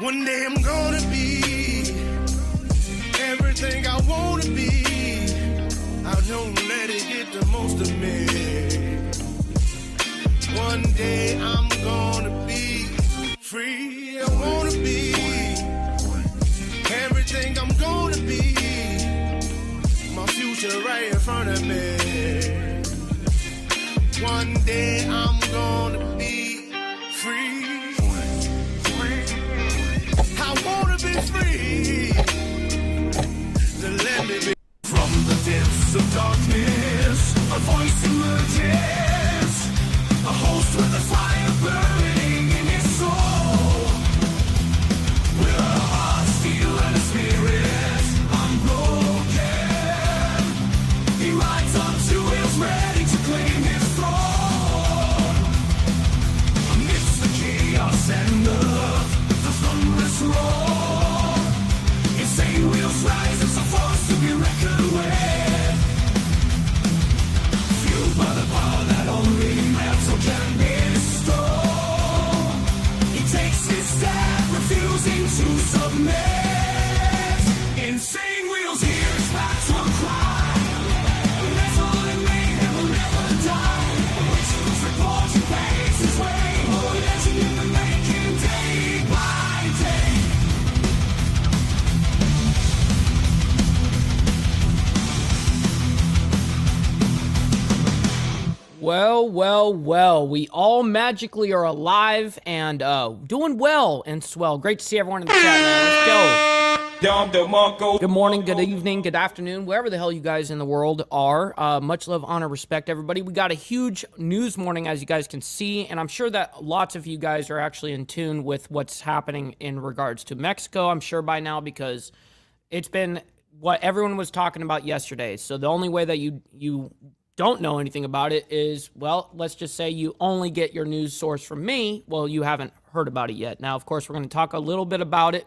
One day I'm gonna be everything I wanna be. I don't let it get the most of me. One day I'm gonna be free. I wanna be everything I'm gonna be. My future right in front of me. One day I'm gonna be free. I wanna be free. So let me be. From the depths of darkness, a voice emerges. A host with a fire burning in his soul. With a heart of steel and a spirit unbroken. He rides on two wheels ready to claim his throne. Amidst the chaos and the thunderous roar, insane wheels rise as a force to be reckoned with. Fueled by the power that only metal can bestow. He takes his stand, refusing to submit. Insane wheels hear his battle cry. Metal and mayhem will never die. Rituals report and paves his way. Oh, legend in the making, day by day. Well, we all magically are alive and doing well and swell. Great to see everyone in the chat, man. Let's go. Good morning, good evening, good afternoon, wherever the hell you guys in the world are. Much love, honor, respect, everybody. We got a huge news morning, as you guys can see, and I'm sure that lots of you guys are actually in tune with what's happening in regards to Mexico, I'm sure by now, because it's been what everyone was talking about yesterday. So the only way that you don't know anything about it is, well, let's just say you only get your news source from me. Well, you haven't heard about it yet. Now, of course, we're going to talk a little bit about it.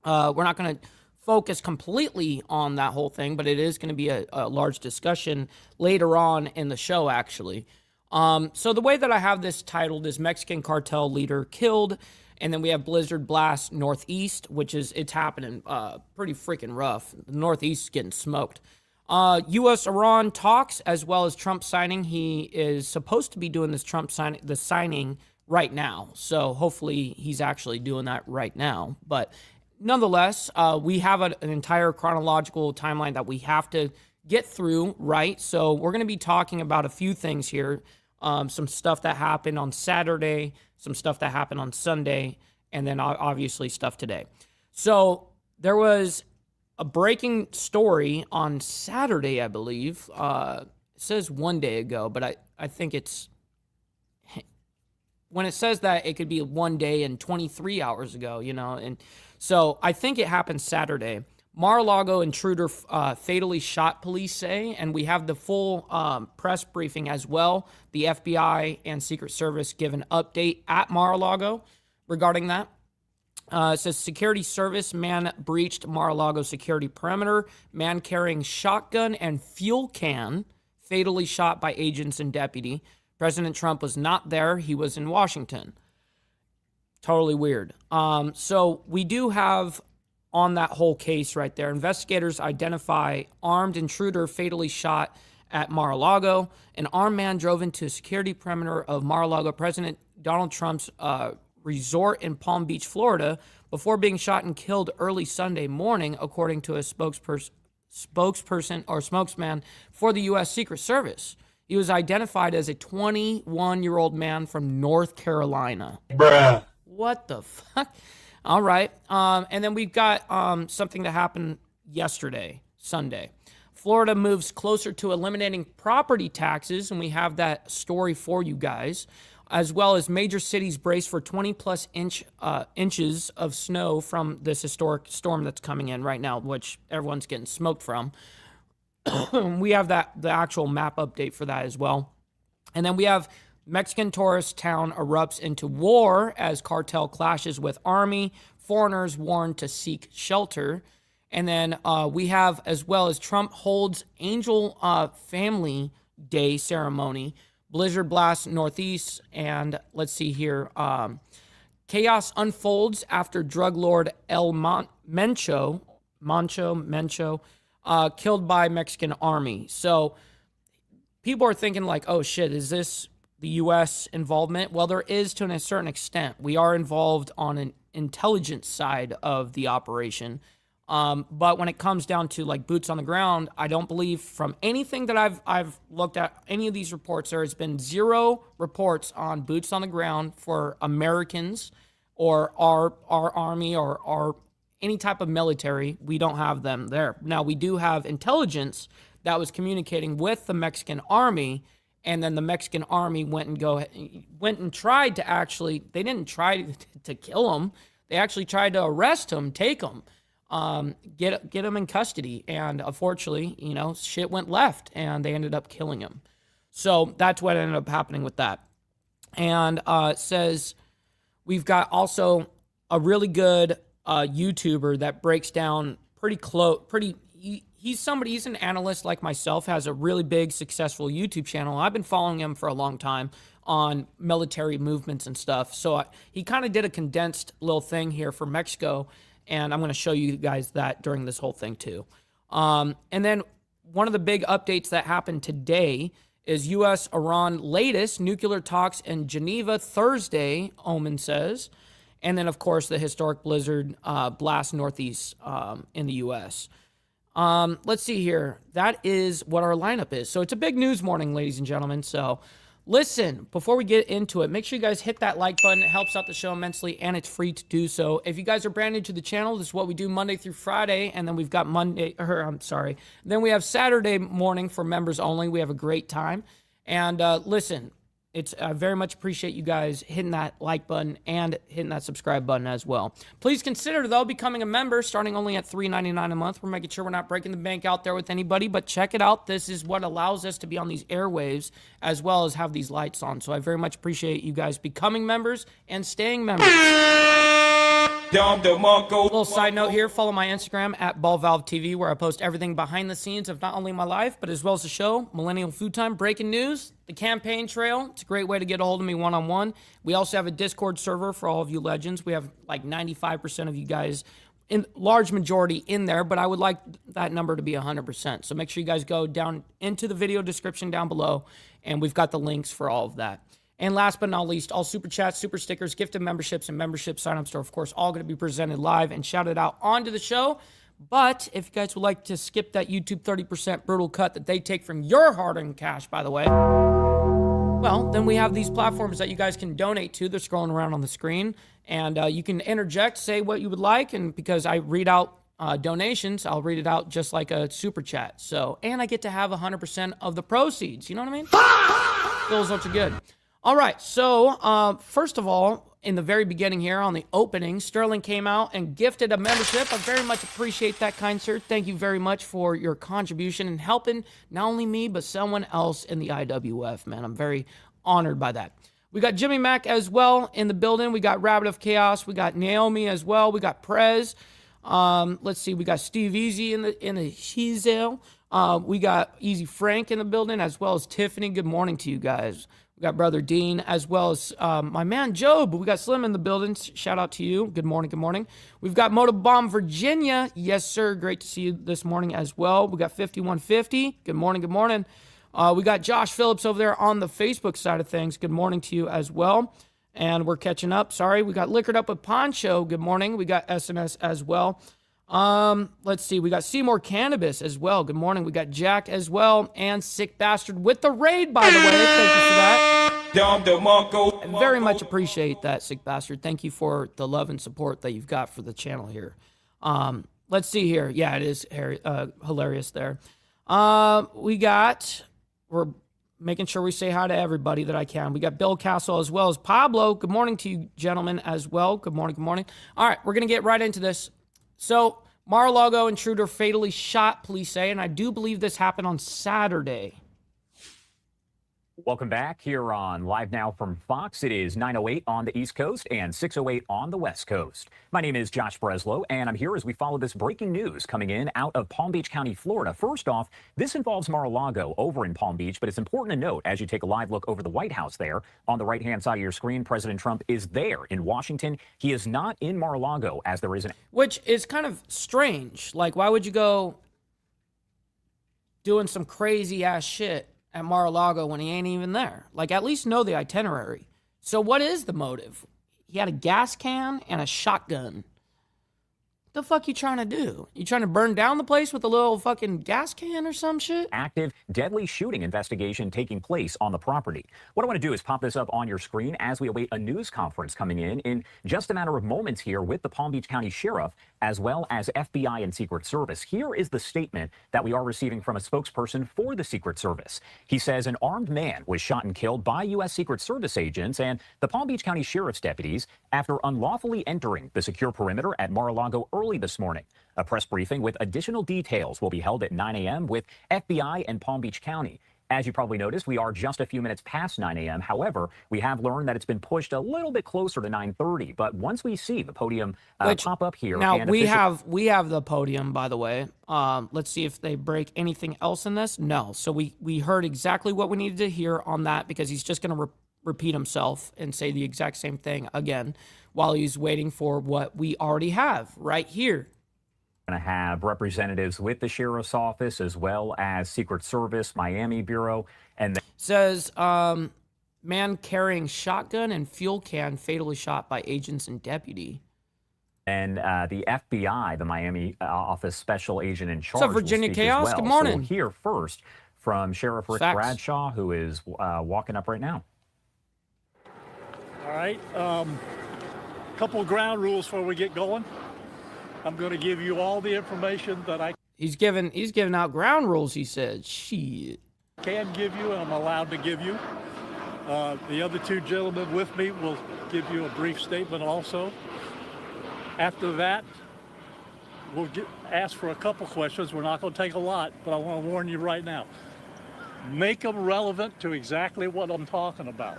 We're not going to focus completely on that whole thing, but it is going to be a large discussion later on in the show, actually. So the way that I have this titled is Mexican cartel leader killed, and then we have Blizzard Blast Northeast, which is, it's happening pretty freaking rough. The Northeast is getting smoked. U.S.-Iran talks, as well as Trump signing. He is supposed to be doing this signing right now. So hopefully he's actually doing that right now. But nonetheless, we have an entire chronological timeline that we have to get through, right? So we're going to be talking about a few things here. Some stuff that happened on Saturday, some stuff that happened on Sunday, and then obviously stuff today. So there was a breaking story on Saturday, I believe. It says one day ago, but I think it's... When it says that, it could be 1 day and 23 hours ago, you know? And so I think it happened Saturday. Mar-a-Lago intruder fatally shot, police say, and we have the full press briefing as well. The FBI and Secret Service give an update at Mar-a-Lago regarding that. It says security service man breached Mar-a-Lago security perimeter. Man carrying shotgun and fuel can fatally shot by agents and deputy. President Trump was not there. He was in Washington. Totally weird. So we do have on that whole case right there, investigators identify armed intruder fatally shot at Mar-a-Lago. An armed man drove into a security perimeter of Mar-a-Lago President Donald Trump's resort in Palm Beach, Florida, before being shot and killed early Sunday morning, according to a spokesperson or spokesman for the U.S. Secret Service. He was identified as a 21-year-old man from North Carolina. Bruh. What the fuck? All right. And then we've got something that happened yesterday, Sunday. Florida moves closer to eliminating property taxes, and we have that story for you guys, as well as major cities brace for 20-plus inches of snow from this historic storm that's coming in right now, which everyone's getting smoked from. We have the actual map update for that as well. And then we have Mexican tourist town erupts into war as cartel clashes with army. Foreigners warned to seek shelter. And then we have, as well as Trump holds Angel Family Day ceremony. Blizzard Blast Northeast, and let's see here. Chaos unfolds after drug lord El Mencho, killed by Mexican army. So people are thinking like, oh shit, is this the U.S. involvement? Well, there is to a certain extent. We are involved on an intelligence side of the operation. But when it comes down to like boots on the ground, I don't believe from anything that I've looked at any of these reports, there has been zero reports on boots on the ground for Americans or our army or our any type of military. We don't have them there. Now we do have intelligence that was communicating with the Mexican army, and then the Mexican army went and tried to actually, they didn't try to kill him. They actually tried to arrest him, take him. Get him in custody, and unfortunately, shit went left, and they ended up killing him. So that's what ended up happening with that. And it says we've got also a really good YouTuber that breaks down he's an analyst like myself, has a really big successful YouTube channel. I've been following him for a long time on military movements and stuff. So he kind of did a condensed little thing here for Mexico. And I'm going to show you guys that during this whole thing too. And then one of the big updates that happened today is U.S.-Iran latest nuclear talks in Geneva Thursday, Omen says. And then, of course, the historic blizzard blast northeast in the U.S. Let's see here. That is what our lineup is. So it's a big news morning, ladies and gentlemen. So listen, before we get into it, make sure you guys hit that like button. It helps out the show immensely, and it's free to do so. If you guys are brand new to the channel, this is what we do Monday through Friday, and then we've got then we have Saturday morning for members only. We have a great time. And listen, I very much appreciate you guys hitting that like button and hitting that subscribe button as well. Please consider, though, becoming a member starting only at $3.99 a month. We're making sure we're not breaking the bank out there with anybody, but check it out. This is what allows us to be on these airwaves as well as have these lights on. So I very much appreciate you guys becoming members and staying members. Little side note here, follow my Instagram at BallValveTV, where I post everything behind the scenes of not only my life, but as well as the show, Millennial Food Time, breaking news, the campaign trail. It's a great way to get a hold of me one-on-one. We also have a Discord server for all of you legends. We have like 95% of you guys, in large majority in there, but I would like that number to be 100%. So make sure you guys go down into the video description down below, and we've got the links for all of that. And last but not least, all super chats, super stickers, gifted memberships, and membership sign-ups are, of course, all going to be presented live and shouted out onto the show. But if you guys would like to skip that YouTube 30% brutal cut that they take from your hard-earned cash, by the way, well, then we have these platforms that you guys can donate to. They're scrolling around on the screen. And you can interject, say what you would like. And because I read out donations, I'll read it out just like a super chat. So, and I get to have 100% of the proceeds. You know what I mean? Those are good. All right, so first of all, in the very beginning here on the opening, Sterling came out and gifted a membership. I very much appreciate that, kind sir. Thank you very much for your contribution and helping not only me, but someone else in the IWF, man. I'm very honored by that. We got Jimmy Mack as well in the building. We got Rabbit of Chaos. We got Naomi as well. We got Prez. Let's see. We got Steve Easy in the Shizel. We got Easy Frank in the building, as well as Tiffany. Good morning to you guys. We got Brother Dean, as well as my man Job. We got Slim in the building. Shout out to you. Good morning, good morning. We've got Motobomb Virginia. Yes, sir. Great to see you this morning as well. We got 5150. Good morning, good morning. We got Josh Phillips over there on the Facebook side of things. Good morning to you as well. And we're catching up. Sorry. We got Liquored Up with Poncho. Good morning. We got SNS as well. Let's see. We got Seymour Cannabis as well. Good morning. We got Jack as well, and Sick Bastard with the raid, by the way. Thank you for that. I very much appreciate that, Sick Bastard. Thank you for the love and support that you've got for the channel here. Let's see here. Yeah, it is hilarious there. We're making sure we say hi to everybody that I can. We got Bill Castle as well as Pablo. Good morning to you, gentlemen, as well. Good morning, good morning. All right, we're going to get right into this. So, Mar-a-Lago intruder fatally shot, police say, and I do believe this happened on Saturday. Welcome back here on Live Now from Fox. It is 9:08 on the East Coast and 6:08 on the West Coast. My name is Josh Breslow, and I'm here as we follow this breaking news coming in out of Palm Beach County, Florida. First off, this involves Mar-a-Lago over in Palm Beach, but it's important to note as you take a live look over the White House there, on the right-hand side of your screen, President Trump is there in Washington. He is not in Mar-a-Lago as there is an... Which is kind of strange. Like, why would you go doing some crazy-ass shit at Mar-a-Lago when he ain't even there? Like, at least know the itinerary. So what is the motive? He had a gas can and a shotgun. What the fuck you trying to do? You trying to burn down the place with a little fucking gas can or some shit? Active deadly shooting investigation taking place on the property. What I want to do is pop this up on your screen as we await a news conference coming in just a matter of moments here with the Palm Beach County Sheriff as well as FBI and Secret Service. Here is the statement that we are receiving from a spokesperson for the Secret Service. He says an armed man was shot and killed by U.S. Secret Service agents and the Palm Beach County Sheriff's deputies after unlawfully entering the secure perimeter at Mar-a-Lago early this morning. A press briefing with additional details will be held at 9 a.m. with FBI and Palm Beach County. As you probably noticed, we are just a few minutes past 9 a.m. However, we have learned that it's been pushed a little bit closer to 9:30. But once we see the podium pop up here, now we have the podium, by the way. Let's see if they break anything else in this. No, so we heard exactly what we needed to hear on that because he's just going to repeat himself and say the exact same thing again while he's waiting for what we already have right here. Going to have representatives with the Sheriff's Office as well as Secret Service, Miami Bureau, and says man carrying shotgun and fuel can fatally shot by agents and deputy. And the FBI, the Miami office special agent in charge. What's up, Virginia Chaos? Well. Good morning. So we'll hear first from Sheriff Rick Bradshaw, who is walking up right now. All right. Couple of ground rules before we get going. I'm going to give you all the information that I He's giving out ground rules, he said. Shit. Can give you and I'm allowed to give you. The other two gentlemen with me will give you a brief statement also. After that, we'll ask for a couple questions. We're not going to take a lot, but I want to warn you right now. Make them relevant to exactly what I'm talking about.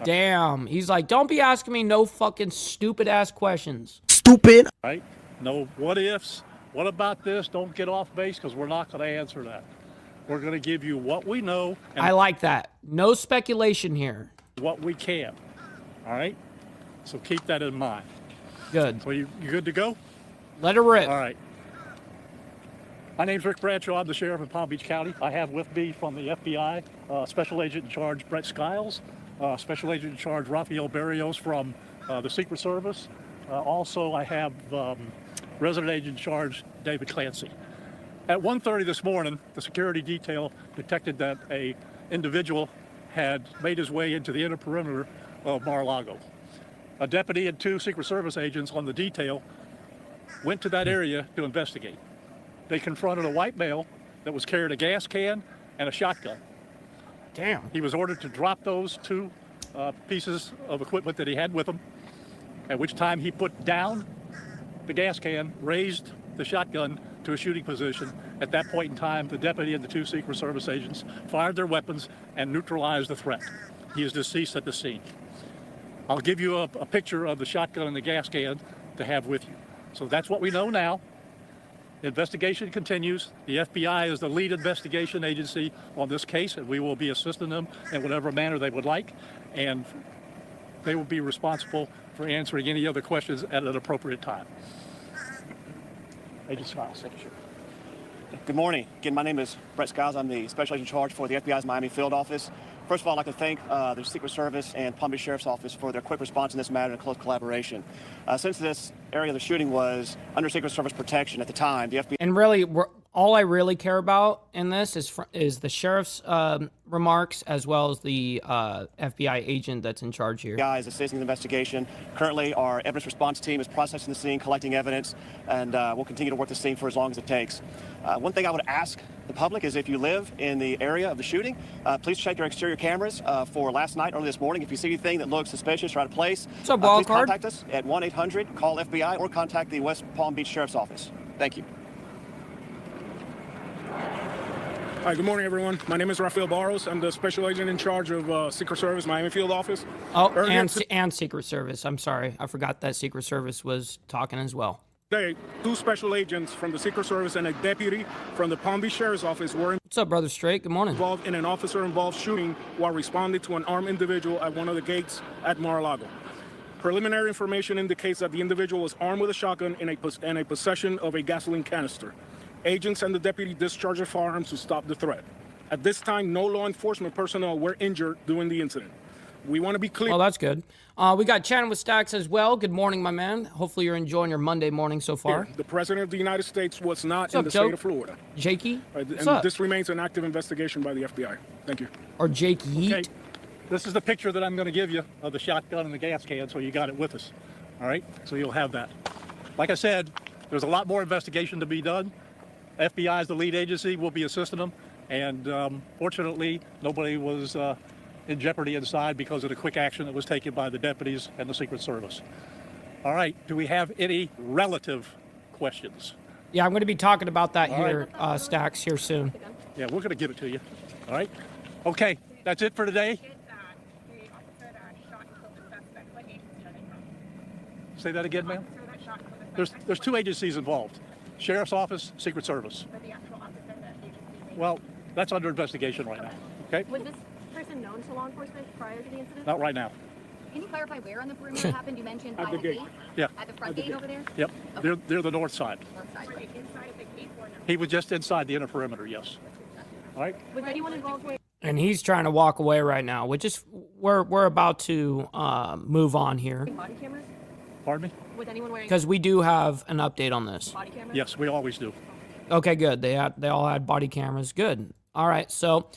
Damn. He's like, don't be asking me no fucking stupid-ass questions. Stupid. Right? No what ifs. What about this? Don't get off base because we're not going to answer that. We're going to give you what we know. And I like that. No speculation here. What we can. All right? So keep that in mind. Good. So you good to go? Let her rip. All right. My name's Rick Bradshaw. I'm the sheriff of Palm Beach County. I have with me from the FBI, Special Agent in Charge Brett Skiles, Special Agent in Charge Rafael Barrios from the Secret Service. Also, I have Resident Agent in Charge David Clancy. At 1:30 this morning, the security detail detected that a individual had made his way into the inner perimeter of Mar-a-Lago. A deputy and two Secret Service agents on the detail went to that area to investigate. They confronted a white male that was carrying a gas can and a shotgun. Damn. He was ordered to drop those two pieces of equipment that he had with him, at which time he put down the gas can, raised the shotgun to a shooting position. At that point in time, the deputy and the two Secret Service agents fired their weapons and neutralized the threat. He is deceased at the scene. I'll give you a picture of the shotgun and the gas can to have with you. So that's what we know now. The investigation continues. The FBI is the lead investigation agency on this case, and we will be assisting them in whatever manner they would like. And they will be responsible for answering any other questions at an appropriate time. Agent Skiles, take a shot. Good morning. Again, my name is Brett Skiles. I'm the Special Agent in Charge for the FBI's Miami Field Office. First of all, I'd like to thank the Secret Service and Palm Beach Sheriff's Office for their quick response in this matter and close collaboration. Since this area of the shooting was under Secret Service protection at the time, the FBI... And really, all I really care about in this is the sheriff's remarks as well as the FBI agent that's in charge here. FBI is assisting the investigation. Currently, our evidence response team is processing the scene, collecting evidence, and we'll continue to work the scene for as long as it takes. One thing I would ask the public is if you live in the area of the shooting, please check your exterior cameras for last night, early this morning. If you see anything that looks suspicious or out of place, what's up, please contact us at 1-800-CALL-FBI or contact the West Palm Beach Sheriff's Office. Thank you. Hi, good morning, everyone. My name is Rafael Barros. I'm the special agent in charge of Secret Service Miami Field Office. Oh, and Secret Service. I'm sorry. I forgot that Secret Service was talking as well. Today, 2 special agents from the Secret Service and a deputy from the Palm Beach Sheriff's Office were What's up, Brother Straight? Good morning. involved in an officer-involved shooting while responding to an armed individual at one of the gates at Mar-a-Lago. Preliminary information indicates that the individual was armed with a shotgun and a possession of a gasoline canister. Agents and the deputy discharged their firearms to stop the threat. At this time, no law enforcement personnel were injured during the incident. We want to be clear. Oh, that's good. We got chatting with Stacks as well. Good morning, my man. Hopefully you're enjoying your Monday morning so far. The President of the United States was not What's in up, the Joe? state of Florida. Jakey? And What's up? this remains an active investigation by the FBI. Thank you. Or Jake Yeet? Okay, this is the picture that I'm going to give you of the shotgun and the gas can, so you got it with us. All right, so you'll have that. Like I said, there's a lot more investigation to be done. FBI is the lead agency. We'll be assisting them. And fortunately, nobody was in jeopardy inside because of the quick action that was taken by the deputies and the Secret Service. All right, do we have any relative questions? Yeah, I'm going to be talking about that All here, Stacks, here soon. Yeah, we're going to give it to you. All right? Okay, that's it for today. Say that again, ma'am? There's 2 agencies involved. Sheriff's Office, Secret Service. Well, that's under investigation right now, okay? Was this person known to law enforcement prior to the incident? Not right now. Can you clarify where on the perimeter it happened? You mentioned by the the gate. gate? Yeah. At the front gate over there? Yep, they're the north side. North side, right. He was just inside the inner perimeter, yes. All right? Was anyone involved with And he's trying to walk away right now, which is, we're about to move on here. body cameras? Pardon me? Was anyone wearing Because we do have an update on this. body cameras? Yes, we always do. Okay, good. They all had body cameras. Good. All right, so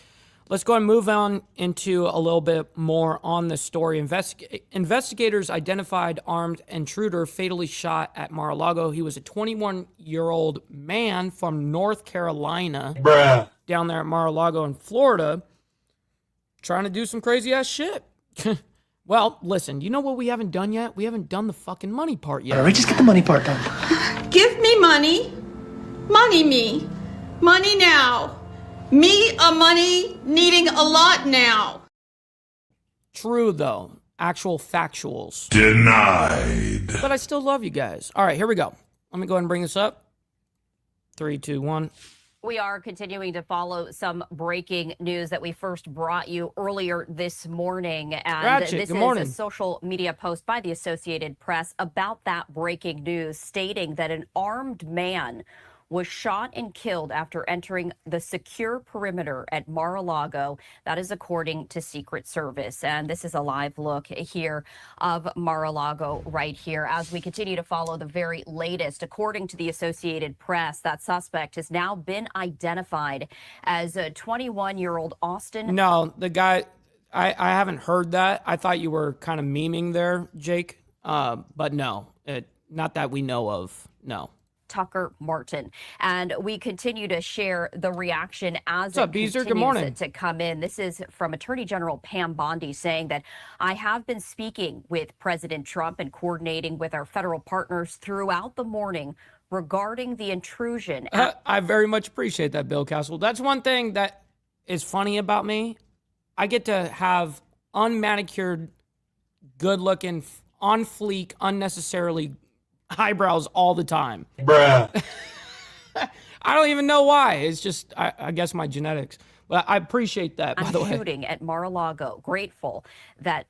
let's go and move on into a little bit more on the story. Investigators identified armed intruder fatally shot at Mar-a-Lago. He was a 21-year-old man from North Carolina, down there at Mar-a-Lago in Florida, trying to do some crazy-ass shit. Well, listen, you know what we haven't done yet? We haven't done the fucking money part yet. All right, just get the money part done. Give me money. Money me. Money now. Me a money needing a lot now. True, though. Actual factuals. Denied. But I still love you guys. All right, here we go. Let me go ahead and bring this up. 3, 2, 1. We are continuing to follow some breaking news that we first brought you earlier this morning. And Ratchet, this good is morning. a social media post by the Associated Press about that breaking news, stating that an armed man was shot and killed after entering the secure perimeter at Mar-a-Lago. That is according to Secret Service. And this is a live look here of Mar-a-Lago right here as we continue to follow the very latest. According to the Associated Press, that suspect has now been identified as a 21-year-old Austin. No, the guy, I haven't heard that. I thought you were kind of memeing there, Jake. But no, not that we know of. No. Tucker Martin. And we continue to share the reaction as What's up, it Beezer? Good continues morning. to come in. This is from Attorney General Pam Bondi saying that I have been speaking with President Trump and coordinating with our federal partners throughout the morning regarding the intrusion. I very much appreciate that, Bill Castle. That's one thing that is funny about me. I get to have unmanicured, good-looking, on fleek, unnecessarily eyebrows all the time. Bruh. I don't even know why. It's just, I guess, my genetics. But I appreciate that, by the way. Shooting at Mar-a-Lago. Grateful that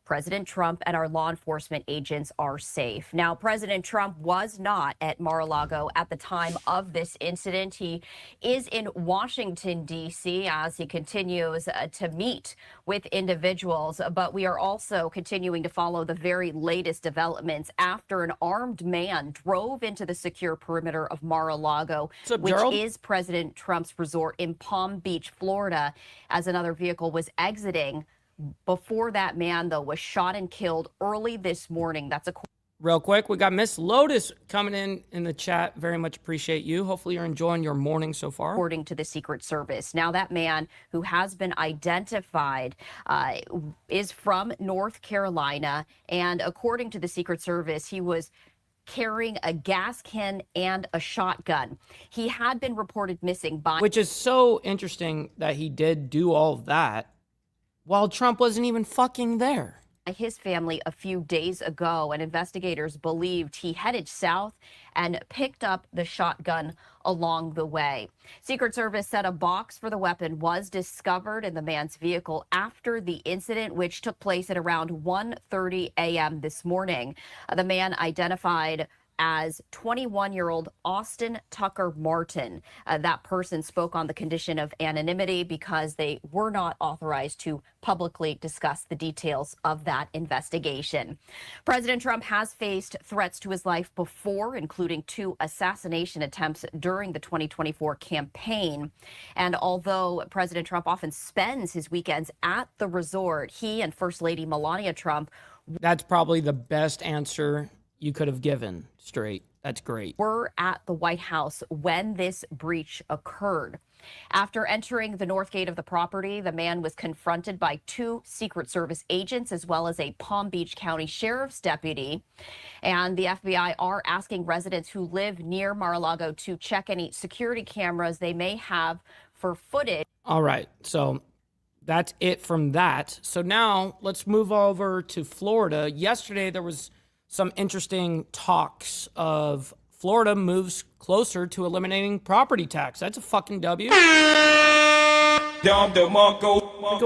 President Trump and our law enforcement agents are safe. Now, President Trump was not at Mar-a-Lago at the time of this incident. He is in Washington, D.C. as he continues to meet with individuals. But we are also continuing to follow the very latest developments after an armed man drove into the secure perimeter of Mar-a-Lago, which Gerald? is President Trump's resort in Palm Beach, Florida, as another vehicle was exiting. Before that man, though, was shot and killed early this morning. That's a Real quick, we got Miss Lotus coming in the chat. Very much appreciate you. Hopefully you're enjoying your morning so far. according to the Secret Service. Now, that man who has been identified is from North Carolina. And according to the Secret Service, he was carrying a gas can and a shotgun. He had been reported missing by... Which is so interesting that he did do all of that while Trump wasn't even fucking there. His family a few days ago, and investigators believed he headed south and picked up the shotgun along the way. Secret Service said a box for the weapon was discovered in the man's vehicle after the incident, which took place at around 1:30 a.m. this morning. The man identified as 21-year-old Austin Tucker Martin. That person spoke on the condition of anonymity because they were not authorized to publicly discuss the details of that investigation. President Trump has faced threats to his life before, including 2 assassination attempts during the 2024 campaign. And although President Trump often spends his weekends at the resort, he and First Lady Melania Trump... That's probably the best answer you could have given. Straight. That's great. Were at the White House when this breach occurred. After entering the north gate of the property, the man was confronted by 2 Secret Service agents as well as a Palm Beach County Sheriff's deputy. And the FBI are asking residents who live near Mar-a-Lago to check any security cameras they may have for footage. All right. So that's it from that. So now let's move over to Florida. Yesterday, there was some interesting talks of Florida moves closer to eliminating property tax. That's a fucking W. Go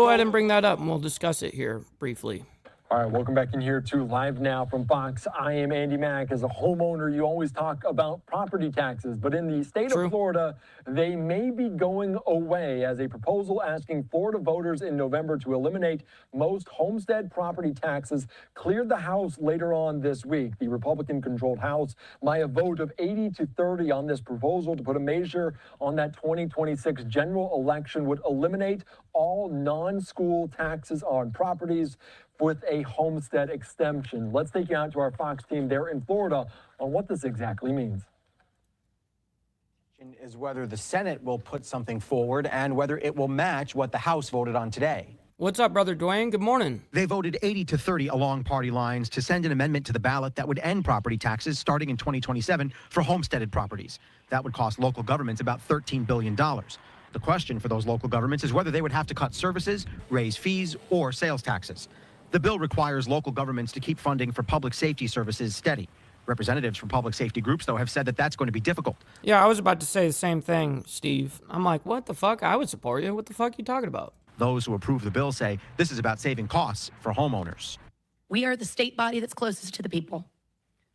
ahead and bring that up, and we'll discuss it here briefly. All right, welcome back in here to Live Now from Fox. I am Andy Mack. As a homeowner, you always talk about property taxes, but in the state of Florida, they may be going away as a proposal asking Florida voters in November to eliminate most homestead property taxes cleared the House later on this week. The Republican-controlled House, by a vote of 80-30 on this proposal to put a measure on that 2026 general election, would eliminate all non-school taxes on properties with a homestead exemption. Let's take you out to our Fox team there in Florida on what this exactly means. Is whether the Senate will put something forward and whether it will match what the House voted on today. What's up, Brother Dwayne? Good morning. They voted 80-30 along party lines to send an amendment to the ballot that would end property taxes starting in 2027 for homesteaded properties. That would cost local governments about $13 billion. The question for those local governments is whether they would have to cut services, raise fees, or sales taxes. The bill requires local governments to keep funding for public safety services steady. Representatives from public safety groups, though, have said that that's going to be difficult. Yeah, I was about to say the same thing, Steve. I'm like, what the fuck? I would support you. What the fuck are you talking about? Those who approve the bill say this is about saving costs for homeowners. We are the state body that's closest to the people.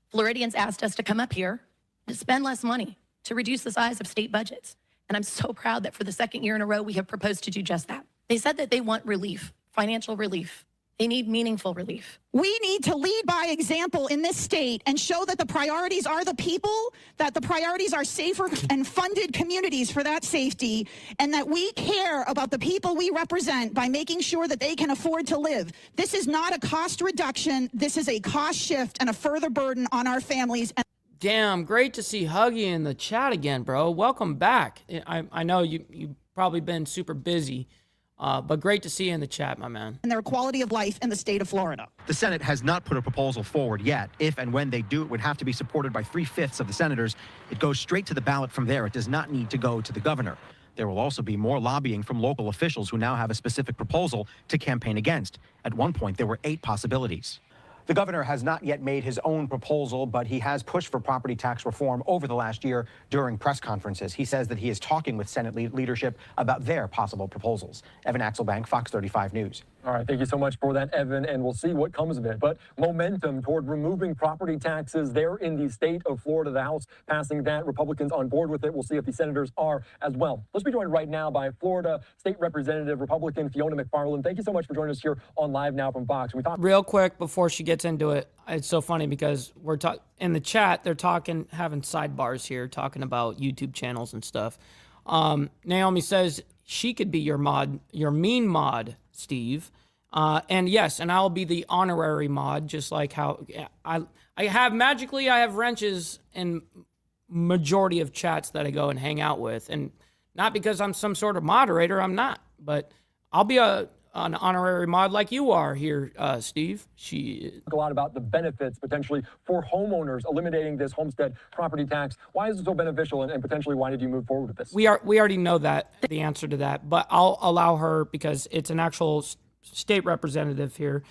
Floridians asked us to come up here to spend less money, to reduce the size of state budgets. And I'm so proud that for the second year in a row, we have proposed to do just that. They said that they want relief, financial relief. They need meaningful relief. We need to lead by example in this state and show that the priorities are the people, that the priorities are safer and funded communities for that safety, and that we care about the people we represent by making sure that they can afford to live. This is not a cost reduction. This is a cost shift and a further burden on our families. Damn, great to see Huggy in the chat again, bro. Welcome back. I know you've probably been super busy. But great to see you in the chat, my man. And their quality of life in the state of Florida. The Senate has not put a proposal forward yet. If and when they do, it would have to be supported by 3/5 of the senators. It goes straight to the ballot from there. It does not need to go to the governor. There will also be more lobbying from local officials who now have a specific proposal to campaign against. At one point, there were 8 possibilities. The governor has not yet made his own proposal, but he has pushed for property tax reform over the last year during press conferences. He says that he is talking with Senate leadership about their possible proposals. Evan Axelbank, Fox 35 News. All right, thank you so much for that, Evan, and we'll see what comes of it. But momentum toward removing property taxes there in the state of Florida. The House passing that, Republicans on board with it. We'll see if the senators are as well. Let's be joined right now by Florida State Representative Republican Fiona McFarland. Thank you so much for joining us here on Live Now from Fox. Real quick before she gets into it, it's so funny because we're in the chat, they're having sidebars here, talking about YouTube channels and stuff. Naomi says she could be your mean mod, Steve. And yes, and I'll be the honorary mod, just like how I have wrenches in majority of chats that I go and hang out with. And not because I'm some sort of moderator, I'm not, but I'll be a an honorary mod like you are here, Steve. She A lot about the benefits potentially for homeowners eliminating this homestead property tax. Why is it so beneficial, and potentially why did you move forward with this? we already know that the answer to that, but I'll allow her because it's an actual state representative here.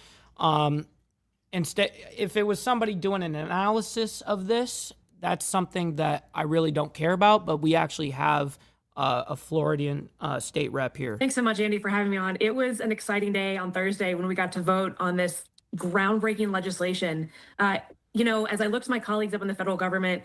Instead, if it was somebody doing an analysis of this, that's something that I really don't care about. But we actually have a Floridian state rep here. Thanks so much, Andy, for having me on. It was an exciting day on Thursday when we got to vote on this groundbreaking legislation. You know, as I look to my colleagues up in the federal government,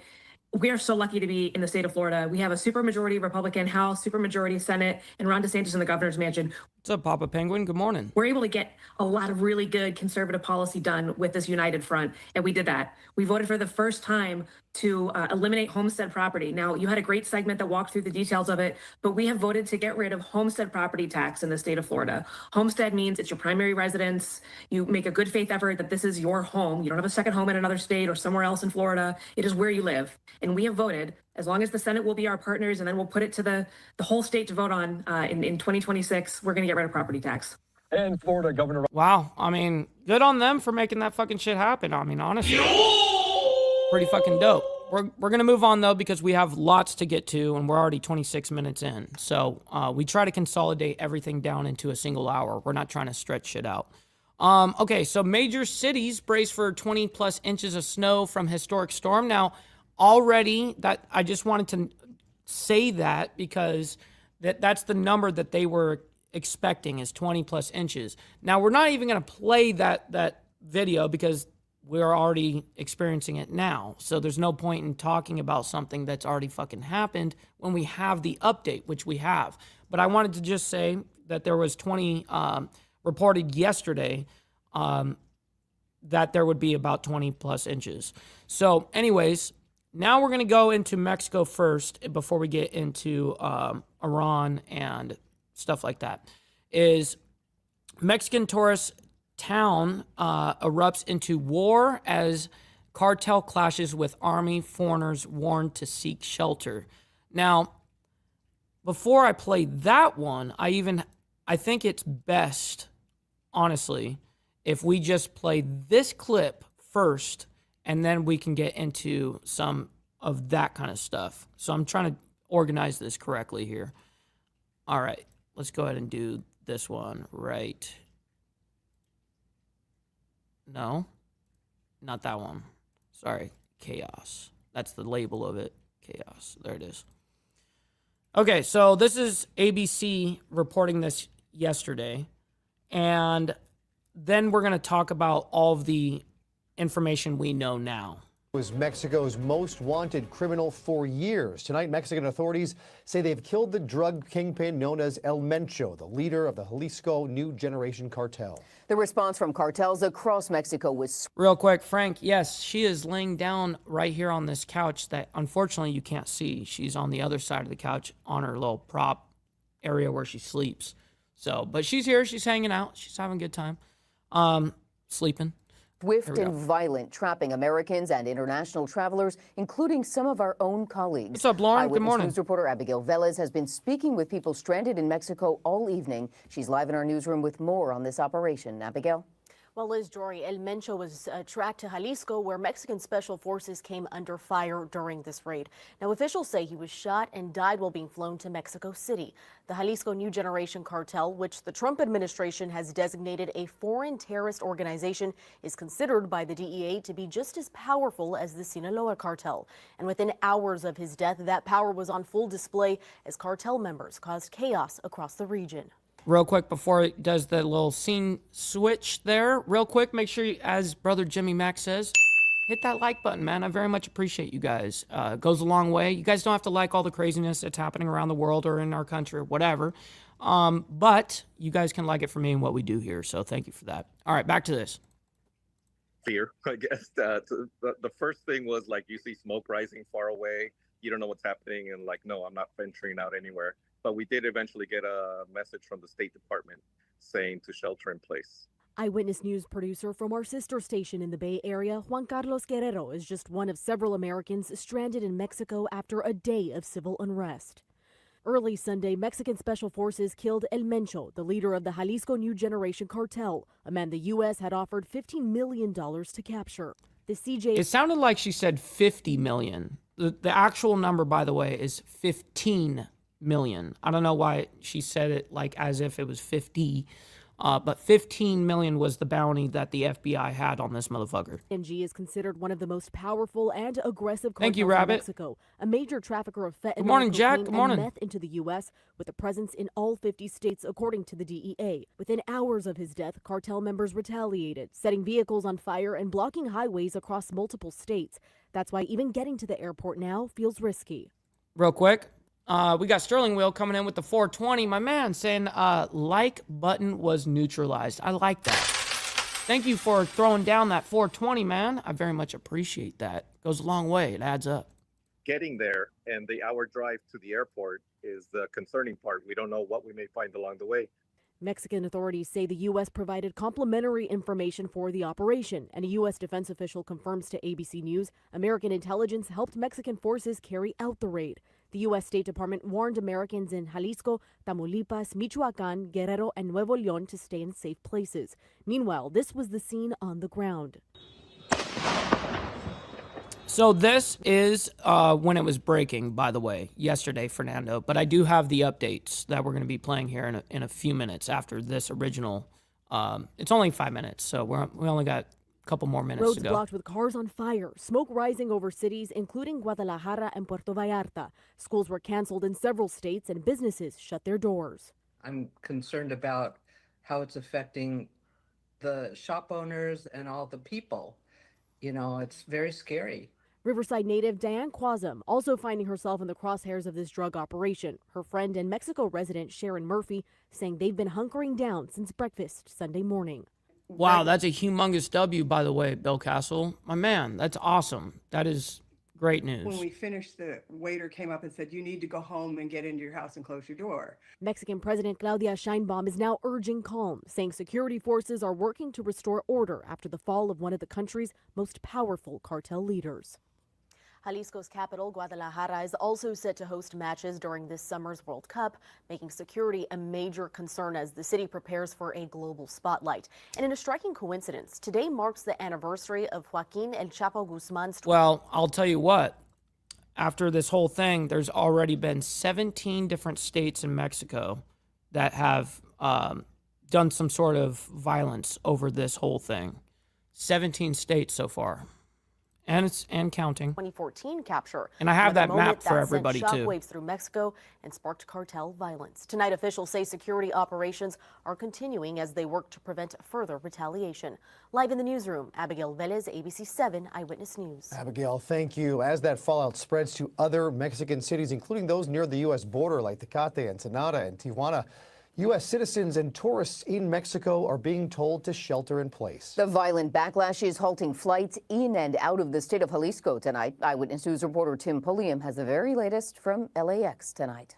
we are so lucky to be in the state of Florida. We have a supermajority Republican House, supermajority Senate, and Ron DeSantis in the governor's mansion. What's up, Papa Penguin? Good morning. We're able to get a lot of really good conservative policy done with this united front, and we did that. We voted for the first time to eliminate homestead property. Now, you had a great segment that walked through the details of it, but we have voted to get rid of homestead property tax in the state of Florida. Homestead means it's your primary residence. You make a good faith effort that this is your home. You don't have a second home in another state or somewhere else in Florida. It is where you live. And we have voted, as long as the Senate will be our partners, and then we'll put it to the whole state to vote on in 2026, we're going to get rid of property tax. And Florida Governor... Wow. I mean, good on them for making that fucking shit happen. I mean, honestly. Pretty fucking dope. We're going to move on, though, because we have lots to get to, and we're already 26 minutes in. So we try to consolidate everything down into a single hour. We're not trying to stretch shit out. Okay, so major cities brace for 20-plus inches of snow from historic storm. Now, already, that I just wanted to say that because that's the number that they were expecting is 20-plus inches. Now, we're not even going to play that video because we're already experiencing it now. So there's no point in talking about something that's already fucking happened when we have the update, which we have. But I wanted to just say that there was 20 reported yesterday that there would be about 20-plus inches. So anyways, now we're going to go into Mexico first before we get into Iran and stuff like that. Is Mexican tourist town erupts into war as cartel clashes with army, foreigners warned to seek shelter. Now, before I play that one, I think it's best, honestly, if we just play this clip first, and then we can get into some of that kind of stuff. So I'm trying to organize this correctly here. All right, let's go ahead and do this one right. No, not that one. Sorry, chaos. That's the label of it, chaos. There it is. Okay, so this is ABC reporting this yesterday, and then we're going to talk about all of the information we know now. Was Mexico's most wanted criminal for years. Tonight, Mexican authorities say they've killed the drug kingpin known as El Mencho, the leader of the Jalisco New Generation Cartel. The response from cartels across Mexico was... Real quick, Frank, yes, she is laying down right here on this couch that unfortunately you can't see. She's on the other side of the couch on her little prop area where she sleeps. So, but she's here, she's hanging out, she's having a good time, sleeping. Swift and violent, trapping Americans and international travelers, including some of our own colleagues. What's up, Lauren? Good morning. News reporter Abigail Velez has been speaking with people stranded in Mexico all evening. She's live in our newsroom with more on this operation. Abigail? Well, Liz Jory, El Mencho was tracked to Jalisco, where Mexican special forces came under fire during this raid. Now, officials say he was shot and died while being flown to Mexico City. The Jalisco New Generation Cartel, which the Trump administration has designated a foreign terrorist organization, is considered by the DEA to be just as powerful as the Sinaloa cartel. And within hours of his death, that power was on full display as cartel members caused chaos across the region. Real quick, before it does the little scene switch there, real quick, make sure, as Brother Jimmy Mack says, hit that like button, man. I very much appreciate you guys. It goes a long way. You guys don't have to like all the craziness that's happening around the world or in our country or whatever, but you guys can like it for me and what we do here, so thank you for that. All right, back to this. Fear, I guess. The first thing was, like, you see smoke rising far away. You don't know what's happening, and, like, no, I'm not venturing out anywhere. But we did eventually get a message from the State Department saying to shelter in place. Eyewitness News producer from our sister station in the Bay Area, Juan Carlos Guerrero, is just one of several Americans stranded in Mexico after a day of civil unrest. Early Sunday, Mexican special forces killed El Mencho, the leader of the Jalisco New Generation Cartel, a man the U.S. had offered $15 million to capture. The CJ... It sounded like she said 50 million. The actual number, by the way, is 15 million. I don't know why she said it like as if it was 50. But 15 million was the bounty that the FBI had on this motherfucker. NG is considered one of the most powerful and aggressive Thank cartels you, in Rabbit. Mexico. A major trafficker of fentanyl, Good morning, Jack. cocaine, Good morning. and meth into the U.S. with a presence in all 50 states, according to the DEA. Within hours of his death, cartel members retaliated, setting vehicles on fire and blocking highways across multiple states. That's why even getting to the airport now feels risky. Real quick, we got Sterling Wheel coming in with the 420. My man saying like button was neutralized. I like that. Thank you for throwing down that 420, man. I very much appreciate that. Goes a long way. It adds up. Getting there and the hour drive to the airport is the concerning part. We don't know what we may find along the way. Mexican authorities say the U.S. provided complimentary information for the operation, and a U.S. defense official confirms to ABC News American intelligence helped Mexican forces carry out the raid. The U.S. State Department warned Americans in Jalisco, Tamaulipas, Michoacán, Guerrero, and Nuevo León to stay in safe places. Meanwhile, this was the scene on the ground. So this is when it was breaking, by the way, yesterday, Fernando. But I do have the updates that we're going to be playing here in a few minutes after this original. It's only 5 minutes, so we only got a couple more minutes Roads to go. blocked with cars on fire, smoke rising over cities, including Guadalajara and Puerto Vallarta. Schools were canceled in several states, and businesses shut their doors. I'm concerned about how it's affecting the shop owners and all the people. You know, it's very scary. Riverside native Diane Quazum also finding herself in the crosshairs of this drug operation. Her friend and Mexico resident Sharon Murphy saying they've been hunkering down since breakfast Sunday morning. Wow, that's a humongous W, by the way, Bill Castle. My man, that's awesome. That is great news. When we finished, the waiter came up and said, you need to go home and get into your house and close your door. Mexican President Claudia Sheinbaum is now urging calm, saying security forces are working to restore order after the fall of one of the country's most powerful cartel leaders. Jalisco's capital, Guadalajara, is also set to host matches during this summer's World Cup, making security a major concern as the city prepares for a global spotlight. And in a striking coincidence, today marks the anniversary of Joaquin El Chapo Guzman's... Well, I'll tell you what. After this whole thing, there's already been 17 different states in Mexico that have done some sort of violence over this whole thing. 17 states so far. And counting. 2014 capture. And I have that map for everybody too. Shockwaves through Mexico and sparked cartel violence. Tonight, officials say security operations are continuing as they work to prevent further retaliation. Live in the newsroom, Abigail Velez, ABC 7 Eyewitness News. Abigail, thank you. As that fallout spreads to other Mexican cities, including those near the U.S. border like Tecate, Ensenada, and Tijuana, U.S. citizens and tourists in Mexico are being told to shelter in place. The violent backlash is halting flights in and out of the state of Jalisco tonight. Eyewitness News reporter Tim Pulliam has the very latest from LAX tonight.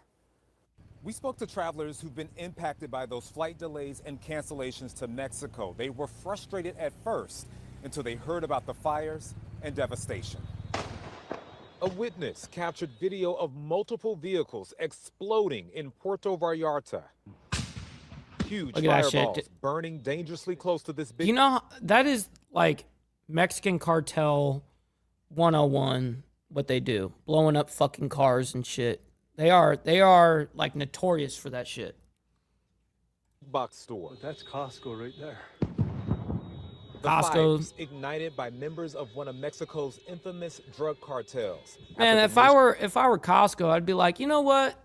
We spoke to travelers who've been impacted by those flight delays and cancellations to Mexico. They were frustrated at first until they heard about the fires and devastation. A witness captured video of multiple vehicles exploding in Puerto Vallarta. Huge fireballs burning dangerously close to this big... You know, that is like Mexican cartel 101, what they do. Blowing up fucking cars and shit. They are like notorious for that shit. Box store. That's Costco right there. The Costco's fires ignited by members of one of Mexico's infamous drug cartels. Man, if I were Costco, I'd be like, you know what?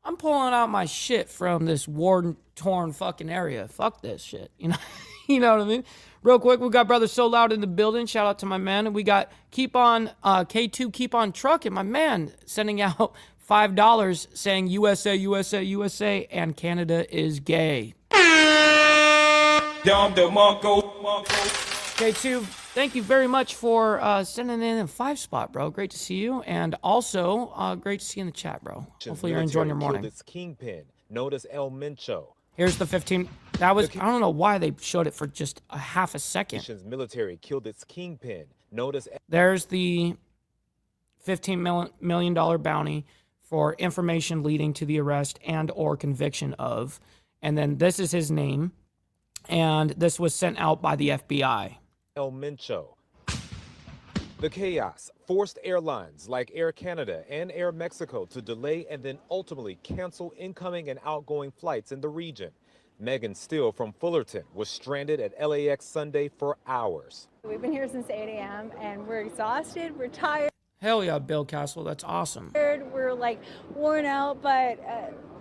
I'm pulling out my shit from this war-torn fucking area. Fuck this shit. You know, you know what I mean? Real quick, we got Brother So Loud in the building. Shout out to my man. And we got Keep On K2 Keep On Trucking. My man sending out $5 saying USA, USA, USA, and Canada is gay. K2, thank you very much for sending in a 5-spot, bro. Great to see you. And also, great to see you in the chat, bro. Hopefully you're enjoying your morning. Its kingpin, known as El Mencho. Here's the 15. That was, I don't know why they showed it for just a half a second. Military killed its kingpin, known as... There's the $15 million bounty for information leading to the arrest and or conviction of. And then this is his name. And this was sent out by the FBI. El Mencho. The chaos forced airlines like Air Canada and Air Mexico to delay and then ultimately cancel incoming and outgoing flights in the region. Megan Steele from Fullerton was stranded at LAX Sunday for hours. We've been here since 8 a.m. and we're exhausted, we're tired. Hell yeah, Bill Castle, that's awesome. We're like worn out, but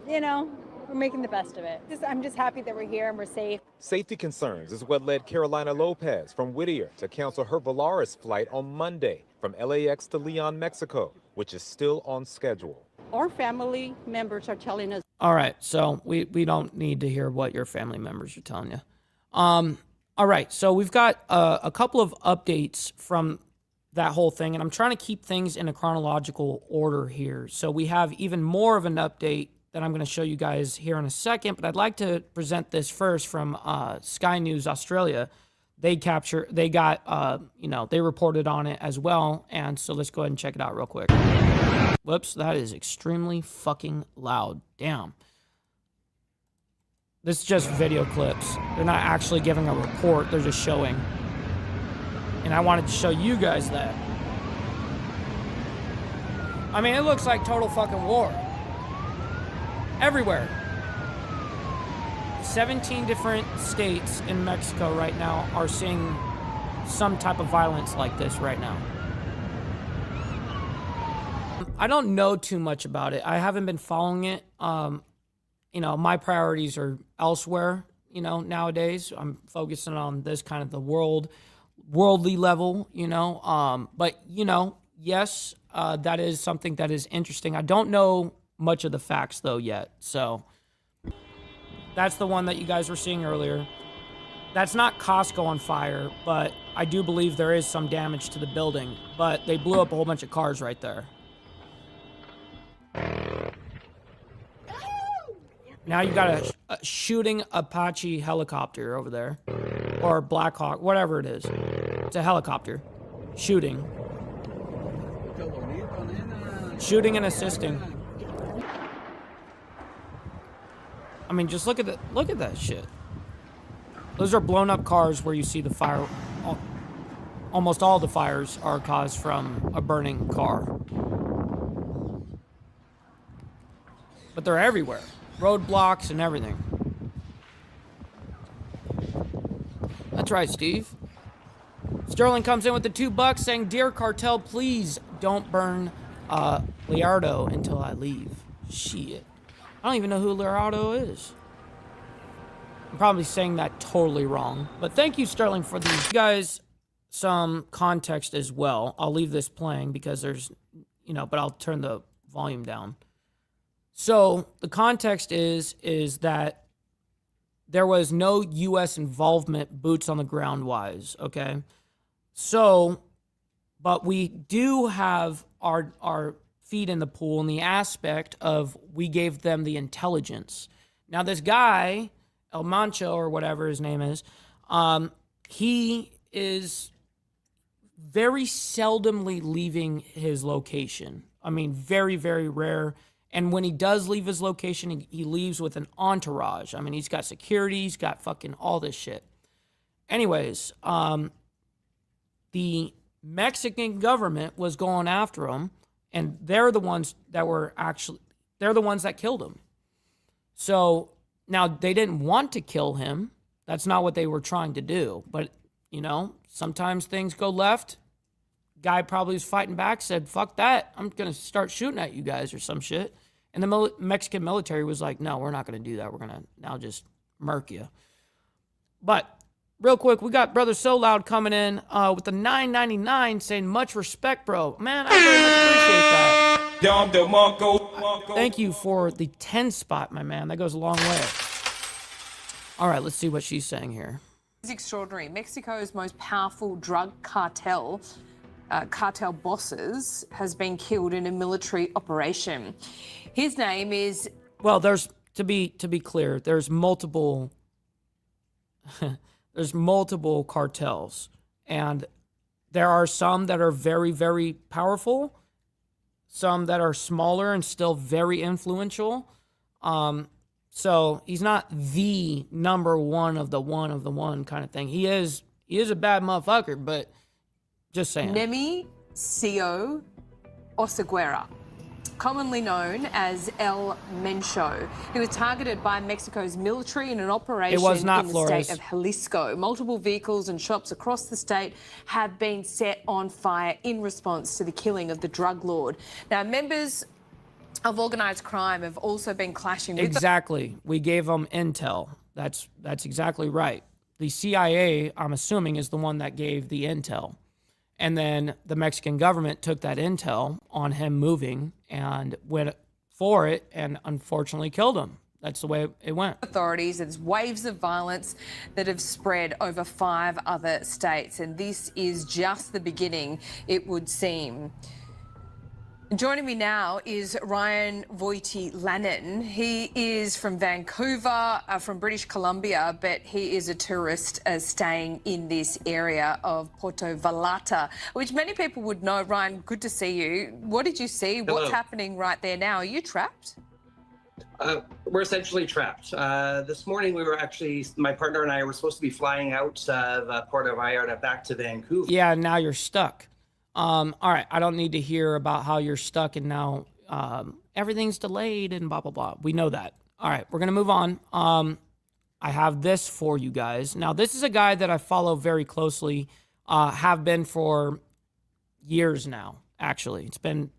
you know, we're making the best of it. I'm just happy that we're here and we're safe. Safety concerns is what led Carolina Lopez from Whittier to cancel her Volaris flight on Monday from LAX to Leon, Mexico, which is still on schedule. Our family members are telling us. All right, so we don't need to hear what your family members are telling you. All right, so we've got a couple of updates from that whole thing, and I'm trying to keep things in a chronological order here. So we have even more of an update that I'm going to show you guys here in a second, but I'd like to present this first from Sky News Australia. They got, they reported on it as well, and so let's go ahead and check it out real quick. Whoops, that is extremely fucking loud. Damn. This is just video clips. They're not actually giving a report, they're just showing. And I wanted to show you guys that. I mean, it looks like total fucking war. Everywhere. 17 different states in Mexico right now are seeing some type of violence like this right now. I don't know too much about it. I haven't been following it. My priorities are elsewhere, nowadays. I'm focusing on this kind of the worldly level, but, yes, that is something that is interesting. I don't know much of the facts, though, yet. So that's the one that you guys were seeing earlier. That's not Costco on fire, but I do believe there is some damage to the building. But they blew up a whole bunch of cars right there. Now you got a shooting Apache helicopter over there. Or Black Hawk, whatever it is. It's a helicopter. Shooting. Shooting and assisting. I mean, just look at that shit. Those are blown up cars where you see the fire. Almost all the fires are caused from a burning car. But they're everywhere. Roadblocks and everything. That's right, Steve. Sterling comes in with the $2 saying, "Dear Cartel, please don't burn Liardo until I leave." Shit. I don't even know who Liardo is. I'm probably saying that totally wrong. But thank you, Sterling, for these. You guys some context as well. I'll leave this playing because there's, but I'll turn the volume down. So the context is that there was no U.S. involvement boots on the ground wise, okay? So, but we do have our feet in the pool in the aspect of we gave them the intelligence. Now this guy, El Mancho or whatever his name is, he is very seldomly leaving his location. I mean, very, very rare. And when he does leave his location, he leaves with an entourage. I mean, he's got security, he's got fucking all this shit. Anyways, the Mexican government was going after him, and they're the ones that killed him. So now they didn't want to kill him. That's not what they were trying to do. But, sometimes things go left. Guy probably was fighting back, said, "Fuck that. I'm going to start shooting at you guys," or some shit. And the Mexican military was like, "No, we're not going to do that. We're going to now just murk you." But real quick, we got Brother So Loud coming in with the $9.99 saying, "Much respect, bro." Man, I very much appreciate that. Thank you for the 10 spot, my man. That goes a long way. All right, let's see what she's saying here. It's extraordinary. Mexico's most powerful drug cartel bosses has been killed in a military operation. His name is... Well, there's, to be clear, there's multiple cartels. And there are some that are very, very powerful. some that are smaller and still very influential. So he's not the number one of the one kind of thing. He is a bad motherfucker, but just saying. Nemi Sio Oseguera, commonly known as El Mencho. He was targeted by Mexico's military in an operation in the state of Jalisco. Multiple vehicles and shops across the state have been set on fire in response to the killing of the drug lord. Now, members of organized crime have also been clashing with Exactly. We gave them intel. That's exactly right. The CIA, I'm assuming, is the one that gave the intel. And then the Mexican government took that intel on him moving and went for it and unfortunately killed him. That's the way it went. authorities. There's waves of violence that have spread over 5 other states. And this is just the beginning, it would seem. Joining me now is Ryan Voiti-Lannon. He is from Vancouver, from British Columbia, but he is a tourist staying in this area of Puerto Vallarta, which many people would know. Ryan, good to see you. What did you see? Hello. What's happening right there now? Are you trapped? We're essentially trapped. This morning we were actually, my partner and I were supposed to be flying out of Puerto Vallarta back to Vancouver. Yeah, now you're stuck. All right, I don't need to hear about how you're stuck and now everything's delayed and blah, blah, blah. We know that. All right, we're going to move on. I have this for you guys. Now, this is a guy that I follow very closely, have been for years now, actually. It's been,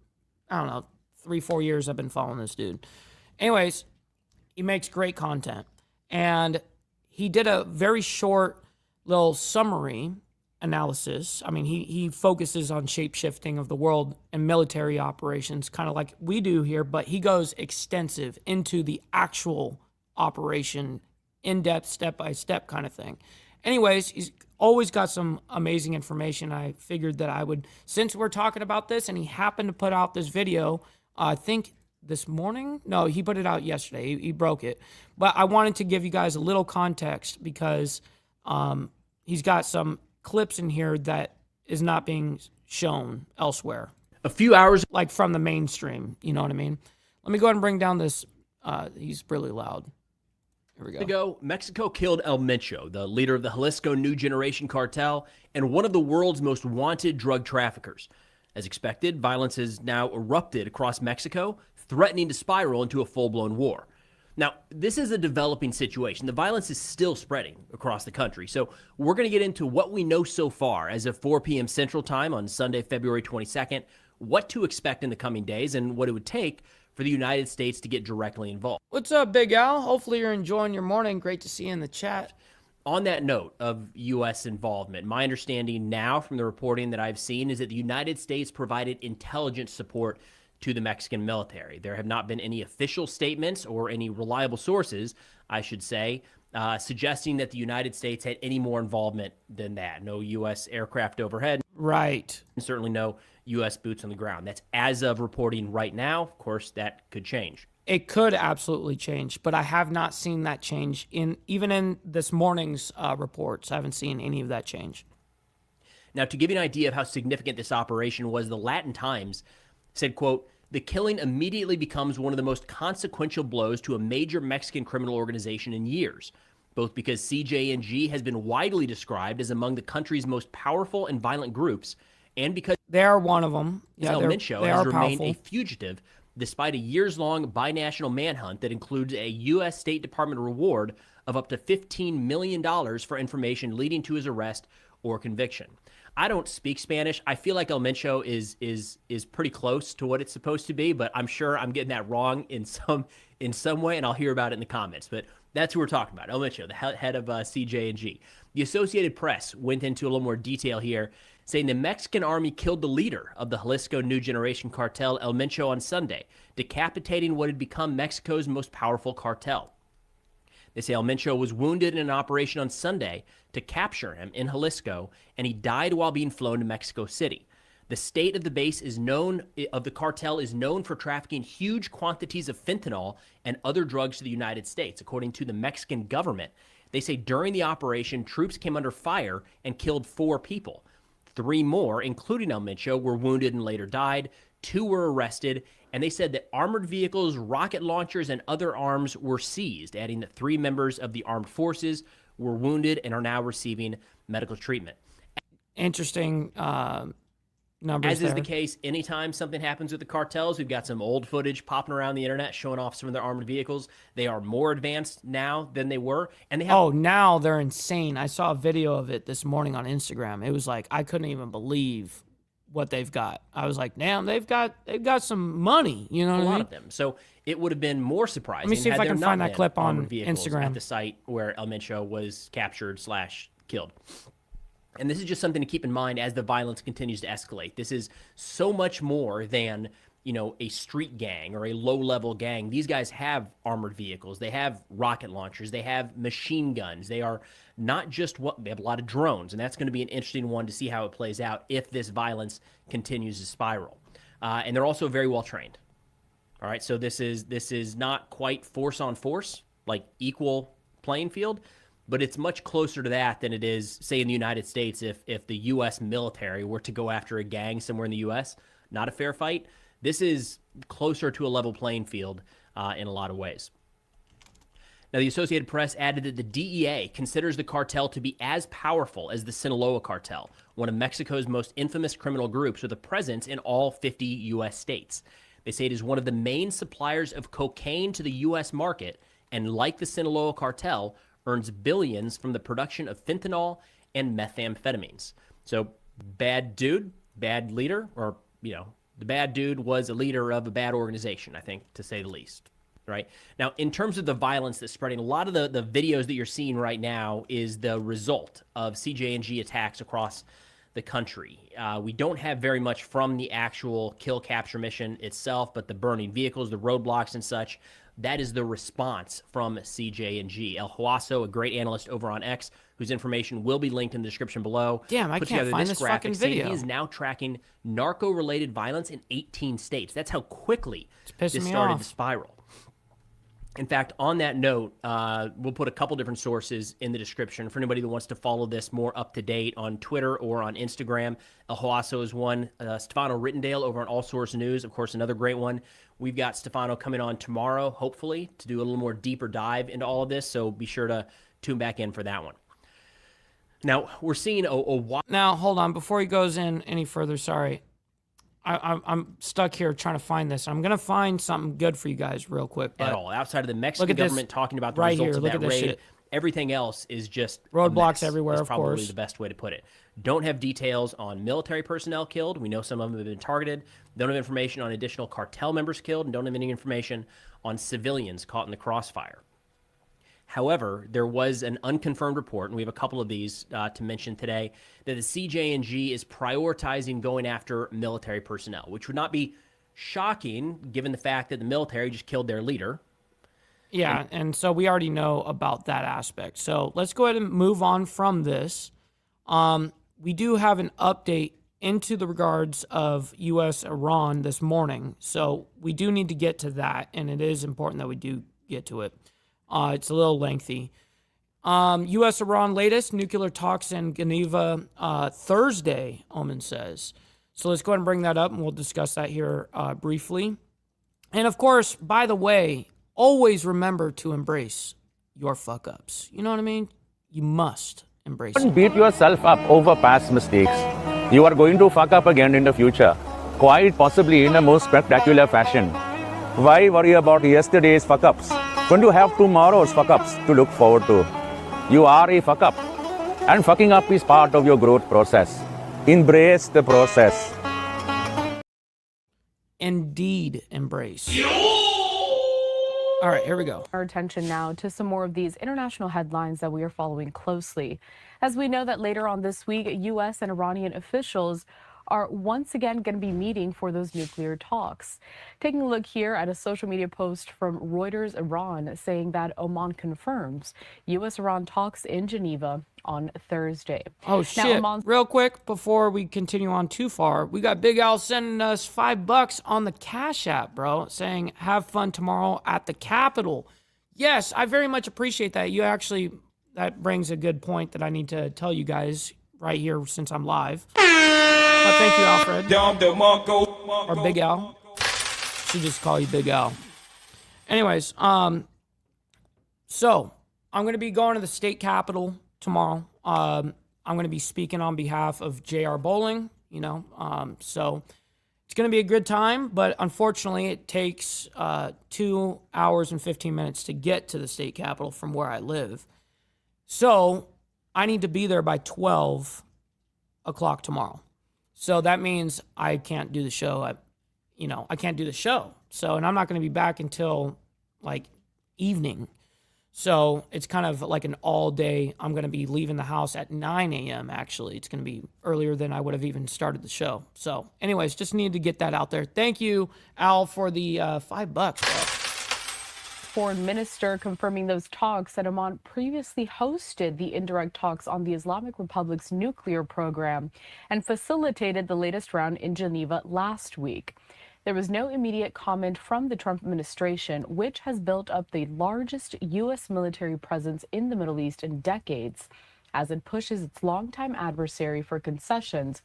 I don't know, 3-4 years I've been following this dude. Anyways, he makes great content. And he did a very short little summary analysis. I mean, he focuses on shape-shifting of the world and military operations, kind of like we do here, but he goes extensive into the actual operation, in-depth, step-by-step kind of thing. Anyways, he's always got some amazing information. I figured that I would, since we're talking about this, and he happened to put out this video, I think this morning? No, he put it out yesterday. He broke it. But I wanted to give you guys a little context because he's got some clips in here that is not being shown elsewhere. A few hours, like from the mainstream, you know what I mean? Let me go ahead and bring down this. He's really loud. Here we go. Ago, Mexico killed El Mencho, the leader of the Jalisco New Generation Cartel and one of the world's most wanted drug traffickers. As expected, violence has now erupted across Mexico, threatening to spiral into a full-blown war. Now, this is a developing situation. The violence is still spreading across the country. So we're going to get into what we know so far as of 4 p.m. Central Time on Sunday, February 22nd, what to expect in the coming days, and what it would take for the United States to get directly involved. What's up, Big Al? Hopefully you're enjoying your morning. Great to see you in the chat. On that note of U.S. involvement, my understanding now from the reporting that I've seen is that the United States provided intelligence support to the Mexican military. There have not been any official statements or any reliable sources, I should say, suggesting that the United States had any more involvement than that. No U.S. aircraft overhead. Right. And certainly no U.S. boots on the ground. That's as of reporting right now. Of course, that could change. It could absolutely change, but I have not seen that change even in this morning's reports. I haven't seen any of that change. Now, to give you an idea of how significant this operation was, the Latin Times said, quote, "The killing immediately becomes one of the most consequential blows to a major Mexican criminal organization in years, both because CJNG has been widely described as among the country's most powerful and violent groups, and because they are one of them. El Mencho has remained a fugitive despite a years-long binational manhunt that includes a U.S. State Department reward of up to $15 million for information leading to his arrest or conviction." I don't speak Spanish. I feel like El Mencho is pretty close to what it's supposed to be, but I'm sure I'm getting that wrong in some way, and I'll hear about it in the comments. But that's who we're talking about, El Mencho, the head of CJNG. The Associated Press went into a little more detail here, saying the Mexican army killed the leader of the Jalisco New Generation Cartel, El Mencho, on Sunday, decapitating what had become Mexico's most powerful cartel. They say El Mencho was wounded in an operation on Sunday to capture him in Jalisco, and he died while being flown to Mexico City. The state of the base of the cartel is known for trafficking huge quantities of fentanyl and other drugs to the United States, according to the Mexican government. They say during the operation, troops came under fire and killed 4 people. 3 more, including El Mencho, were wounded and later died. 2 were arrested, and they said that armored vehicles, rocket launchers, and other arms were seized, adding that 3 members of the armed forces were wounded and are now receiving medical treatment. Interesting numbers. As is the case, anytime something happens with the cartels, we've got some old footage popping around the internet showing off some of their armored vehicles. They are more advanced now than they were, and they have. Oh, now they're insane. I saw a video of it this morning on Instagram. It was like I couldn't even believe what they've got. I was like, damn, they've got some money. You know what I mean? A lot of them. So it would have been more surprising. Let me see if I can find that clip on Instagram at the site where El Mencho was captured / killed. And this is just something to keep in mind as the violence continues to escalate. This is so much more than, a street gang or a low-level gang. These guys have armored vehicles. They have rocket launchers. They have machine guns. They are not just they have a lot of drones, and that's going to be an interesting one to see how it plays out if this violence continues to spiral. And they're also very well trained. All right, so this is not quite force on force, like equal playing field, but it's much closer to that than it is, say, in the United States, if the U.S. military were to go after a gang somewhere in the U.S., not a fair fight. This is closer to a level playing field in a lot of ways. Now, the Associated Press added that the DEA considers the cartel to be as powerful as the Sinaloa cartel, one of Mexico's most infamous criminal groups with a presence in all 50 U.S. states. They say it is one of the main suppliers of cocaine to the U.S. market, and like the Sinaloa cartel, earns billions from the production of fentanyl and methamphetamines. So, bad dude, bad leader, or, the bad dude was a leader of a bad organization, I think, to say the least. Right? Now, in terms of the violence that's spreading, a lot of the videos that you're seeing right now is the result of CJNG attacks across the country. We don't have very much from the actual kill capture mission itself, but the burning vehicles, the roadblocks and such, that is the response from CJNG. El Huaso, a great analyst over on X, whose information will be linked in the description below. Damn, I can't find this fucking video. He is now tracking narco-related violence in 18 states. That's how quickly this me started off. to spiral. In fact, on that note, we'll put a couple different sources in the description for anybody that wants to follow this more up-to-date on Twitter or on Instagram. El Huaso is one. Stefano Rittendale over on All Source News, of course, another great one. We've got Stefano coming on tomorrow, hopefully, to do a little more deeper dive into all of this, so be sure to tune back in for that one. Now, we're seeing Now, hold on. Before he goes in any further, sorry. I'm stuck here trying to find this. I'm going to find something good for you guys real quick. But at all. Outside of the Mexican government talking about the right results here, of look that at this raid, shit. Everything else is just Roadblocks everywhere, of probably course. the best way to put it. Don't have details on military personnel killed. We know some of them have been targeted. Don't have information on additional cartel members killed, and don't have any information on civilians caught in the crossfire. However, there was an unconfirmed report, and we have a couple of these to mention today, that the CJNG is prioritizing going after military personnel, which would not be shocking given the fact that the military just killed their leader. Yeah, and so we already know about that aspect. So let's go ahead and move on from this. We do have an update into the regards of U.S.-Iran this morning, so we do need to get to that, and it is important that we do get to it. It's a little lengthy. U.S.-Iran latest nuclear talks in Geneva Thursday, Omen says. So let's go ahead and bring that up, and we'll discuss that here briefly. And, of course, by the way, always remember to embrace your fuck-ups. You know what I mean? You must embrace Don't beat yourself up over past mistakes. You are going to fuck up again in the future, quite possibly in a most spectacular fashion. Why worry about yesterday's fuck-ups when you have tomorrow's fuck-ups to look forward to? You are a fuck-up, and fucking up is part of your growth process. Embrace the process. Indeed, embrace. All right, here we go. Our attention now to some more of these international headlines that we are following closely. As we know that later on this week, U.S. and Iranian officials are once again going to be meeting for those nuclear talks. Taking a look here at a social media post from Reuters Iran saying that Oman confirms U.S.-Iran talks in Geneva on Thursday. Oh, shit. Real quick, before we continue on too far, we got Big Al sending us $5 on the Cash App, bro, saying, have fun tomorrow at the Capitol. Yes, I very much appreciate that. That brings a good point that I need to tell you guys right here since I'm live. But thank you, Alfred. Or Big Al. Should just call you Big Al. Anyways, so I'm going to be going to the state capitol tomorrow. I'm going to be speaking on behalf of J.R. Bowling, so it's going to be a good time, but unfortunately it takes 2 hours and 15 minutes to get to the state capitol from where I live. So I need to be there by 12 o'clock tomorrow. So that means I can't do the show. I can't do the show. So, and I'm not going to be back until like evening. So it's kind of like an all day. I'm going to be leaving the house at 9 a.m. actually. It's going to be earlier than I would have even started the show. So anyways, just needed to get that out there. Thank you, Al, for the $5, bro. Foreign minister confirming those talks that Oman previously hosted the indirect talks on the Islamic Republic's nuclear program and facilitated the latest round in Geneva last week. There was no immediate comment from the Trump administration, which has built up the largest U.S. military presence in the Middle East in decades, as it pushes its longtime adversary for concessions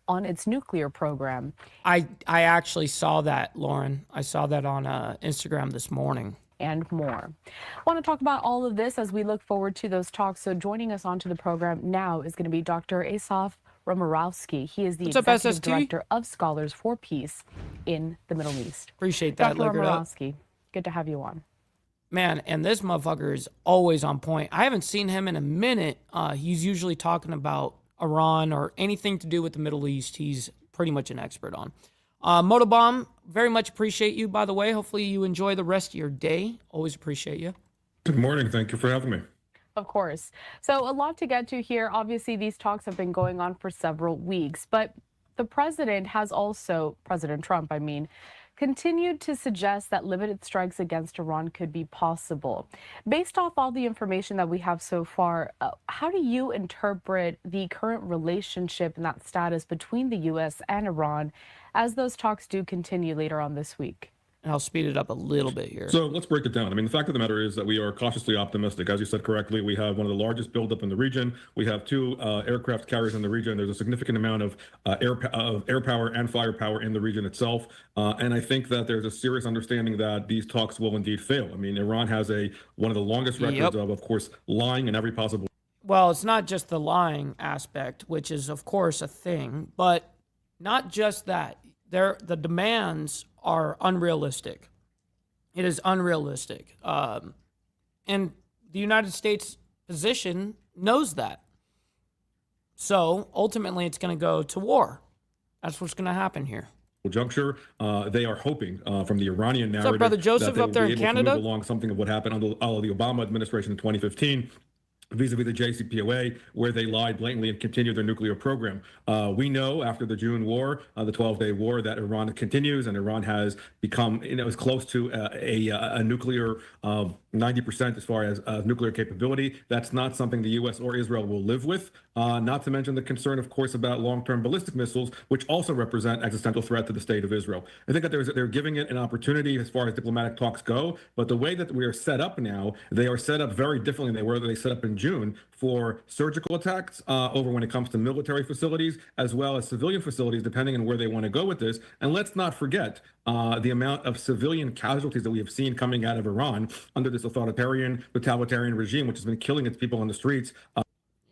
on its nuclear program. I actually saw that, Lauren. I saw that on Instagram this morning. And more. I want to talk about all of this as we look forward to those talks. So joining us onto the program now is going to be Dr. Asaf Romarowski. He is the Executive Director of Scholars for Peace in the Middle East. Appreciate that. Dr. Romarowski, good to have you on. Man, and this motherfucker is always on point. I haven't seen him in a minute. He's usually talking about Iran or anything to do with the Middle East. He's pretty much an expert on. Motobomb, very much appreciate you, by the way. Hopefully you enjoy the rest of your day. Always appreciate you. Good morning. Thank you for having me. Of course. So a lot to get to here. Obviously, these talks have been going on for several weeks, but the president has also, President Trump, continued to suggest that limited strikes against Iran could be possible. Based off all the information that we have so far, how do you interpret the current relationship and that status between the U.S. and Iran as those talks do continue later on this week? And I'll speed it up a little bit here. So let's break it down. The fact of the matter is that we are cautiously optimistic. As you said correctly, we have one of the largest buildup in the region. We have 2 aircraft carriers in the region. There's a significant amount of air power and firepower in the region itself. And I think that there's a serious understanding that these talks will indeed fail. Iran has one of the longest records of course, lying in every possible. Well, it's not just the lying aspect, which is, of course, a thing, but not just that. The demands are unrealistic. It is unrealistic. And the United States position knows that. So ultimately, it's going to go to war. That's what's going to happen here. Juncture, they are hoping from the Iranian narrative What's up, Brother Joseph, that they up there will be in able Canada? to move along something of what happened under the Obama administration in 2015. Vis-a-vis the JCPOA, where they lied blatantly and continued their nuclear program. We know after the June war, the 12-day war, that Iran continues, and Iran has become, as close to a nuclear 90% as far as nuclear capability. That's not something the U.S. or Israel will live with. Not to mention the concern, of course, about long-term ballistic missiles, which also represent existential threat to the state of Israel. I think that they're giving it an opportunity as far as diplomatic talks go, but the way that we are set up now, they are set up very differently than they set up in June for surgical attacks over when it comes to military facilities as well as civilian facilities, depending on where they want to go with this. And let's not forget the amount of civilian casualties that we have seen coming out of Iran under this authoritarian, totalitarian regime, which has been killing its people on the streets.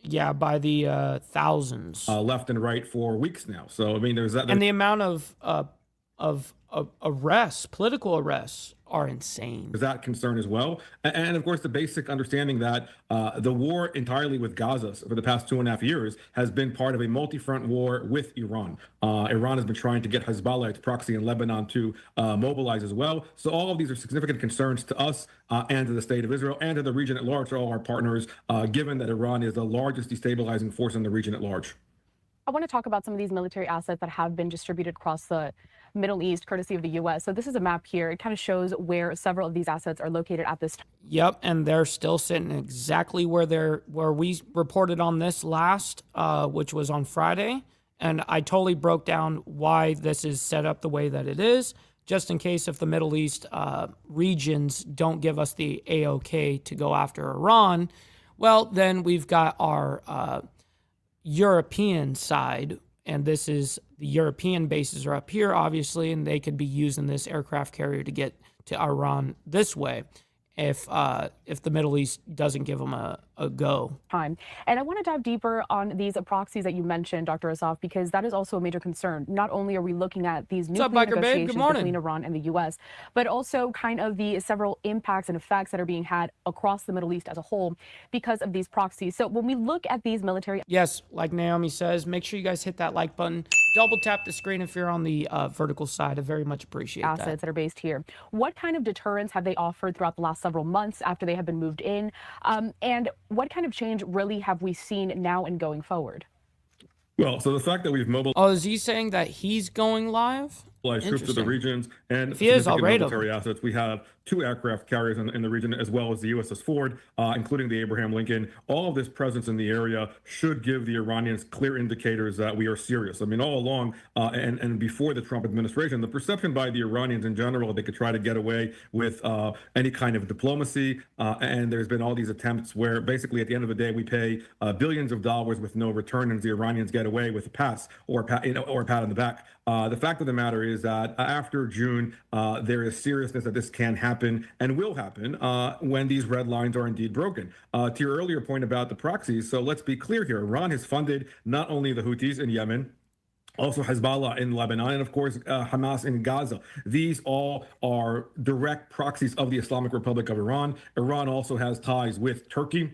Yeah, by the thousands. Left and right for weeks now. So, there's that. And the amount of arrests, political arrests, are insane. There's that concern as well. And of course, the basic understanding that the war entirely with Gaza for the past 2.5 years has been part of a multi-front war with Iran. Iran has been trying to get Hezbollah, its proxy in Lebanon, to mobilize as well. So all of these are significant concerns to us and to the state of Israel and to the region at large, to all our partners, given that Iran is the largest destabilizing force in the region at large. I want to talk about some of these military assets that have been distributed across the Middle East, courtesy of the U.S. So this is a map here. It kind of shows where several of these assets are located at this time. Yep, and they're still sitting exactly where we reported on this last, which was on Friday. And I totally broke down why this is set up the way that it is, just in case if the Middle East regions don't give us the A-OK to go after Iran. Well, then we've got our European side, and this is the European bases are up here, obviously, and they could be using this aircraft carrier to get to Iran this way if the Middle East doesn't give them a go. And I want to dive deeper on these proxies that you mentioned, Dr. Asaf, because that is also a major concern. Not only are we looking at these nuclear negotiations between Iran and the U.S., but also kind of the several impacts and effects that are being had across the Middle East as a whole because of these proxies. So when we look at these military... Yes, like Naomi says, make sure you guys hit that like button. Double tap the screen if you're on the vertical side. I very much appreciate assets that are based here. What kind of deterrence have they offered throughout the last several months after they have been moved in? And what kind of change really have we seen now and going forward? Well, so the fact that we've mobilized... Oh, is he saying that he's going live? Troops to the regions and if he is, I'll rate military assets. We have 2 aircraft carriers in the region, as well as the USS Ford, including the Abraham Lincoln. All of this presence in the area should give the Iranians clear indicators that we are serious. I mean, all along and before the Trump administration, the perception by the Iranians in general, they could try to get away with any kind of diplomacy. And there's been all these attempts where basically at the end of the day, we pay billions of dollars with no return, and the Iranians get away with a pass or a pat on the back. The fact of the matter is that after June, there is seriousness that this can happen and will happen when these red lines are indeed broken. To your earlier point about the proxies, so let's be clear here. Iran has funded not only the Houthis in Yemen, also Hezbollah in Lebanon, and of course, Hamas in Gaza. These all are direct proxies of the Islamic Republic of Iran. Iran also has ties with Turkey,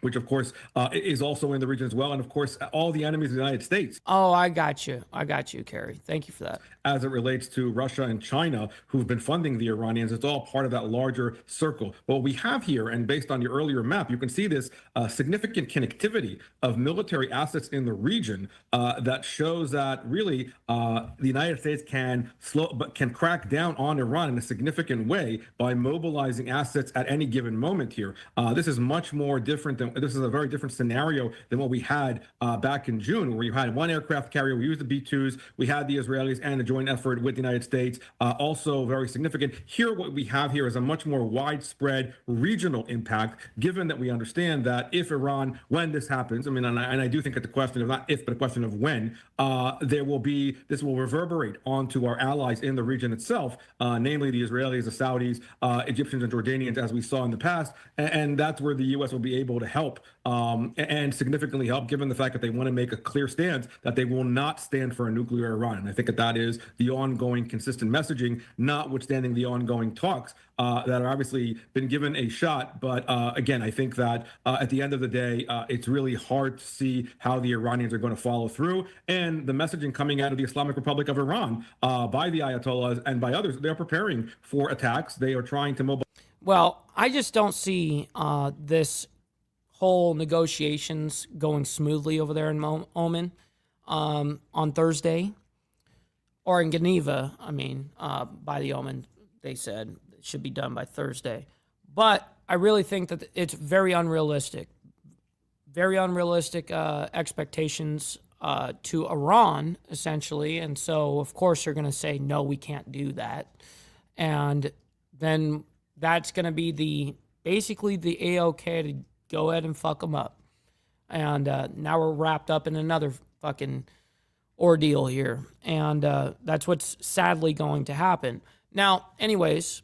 which of course is also in the region as well. And of course, all the enemies of the United States. Oh, I got you, Kerry. Thank you for that. As it relates to Russia and China, who've been funding the Iranians, it's all part of that larger circle. But what we have here, and based on your earlier map, you can see this significant connectivity of military assets in the region that shows that really the United States can crack down on Iran in a significant way by mobilizing assets at any given moment here. This is much more different than this is a very different scenario than what we had back in June, where you had 1 aircraft carrier. We used the B-2s. We had the Israelis and a joint effort with the United States, also very significant. Here, what we have here is a much more widespread regional impact, given that we understand that if Iran, when this happens, I mean, and I do think that the question of not if, but a question of when, this will reverberate onto our allies in the region itself, namely the Israelis, the Saudis, Egyptians, and Jordanians, as we saw in the past. And that's where the U.S. will be able to help and significantly help, given the fact that they want to make a clear stance that they will not stand for a nuclear Iran. And I think that is the ongoing consistent messaging, notwithstanding the ongoing talks that are obviously been given a shot. But again, I think that at the end of the day, it's really hard to see how the Iranians are going to follow through. And the messaging coming out of the Islamic Republic of Iran by the Ayatollahs and by others, they're preparing for attacks. They are trying to mobilize. Well, I just don't see this whole negotiations going smoothly over there in Oman on Thursday, or in Geneva. I mean, by the Oman, they said it should be done by Thursday. But I really think that it's very unrealistic expectations to Iran, essentially. And so, of course, they're going to say, no, we can't do that. And then that's going to be basically the A-OK to go ahead and fuck them up. And now we're wrapped up in another fucking ordeal here. And that's what's sadly going to happen. Now, anyways,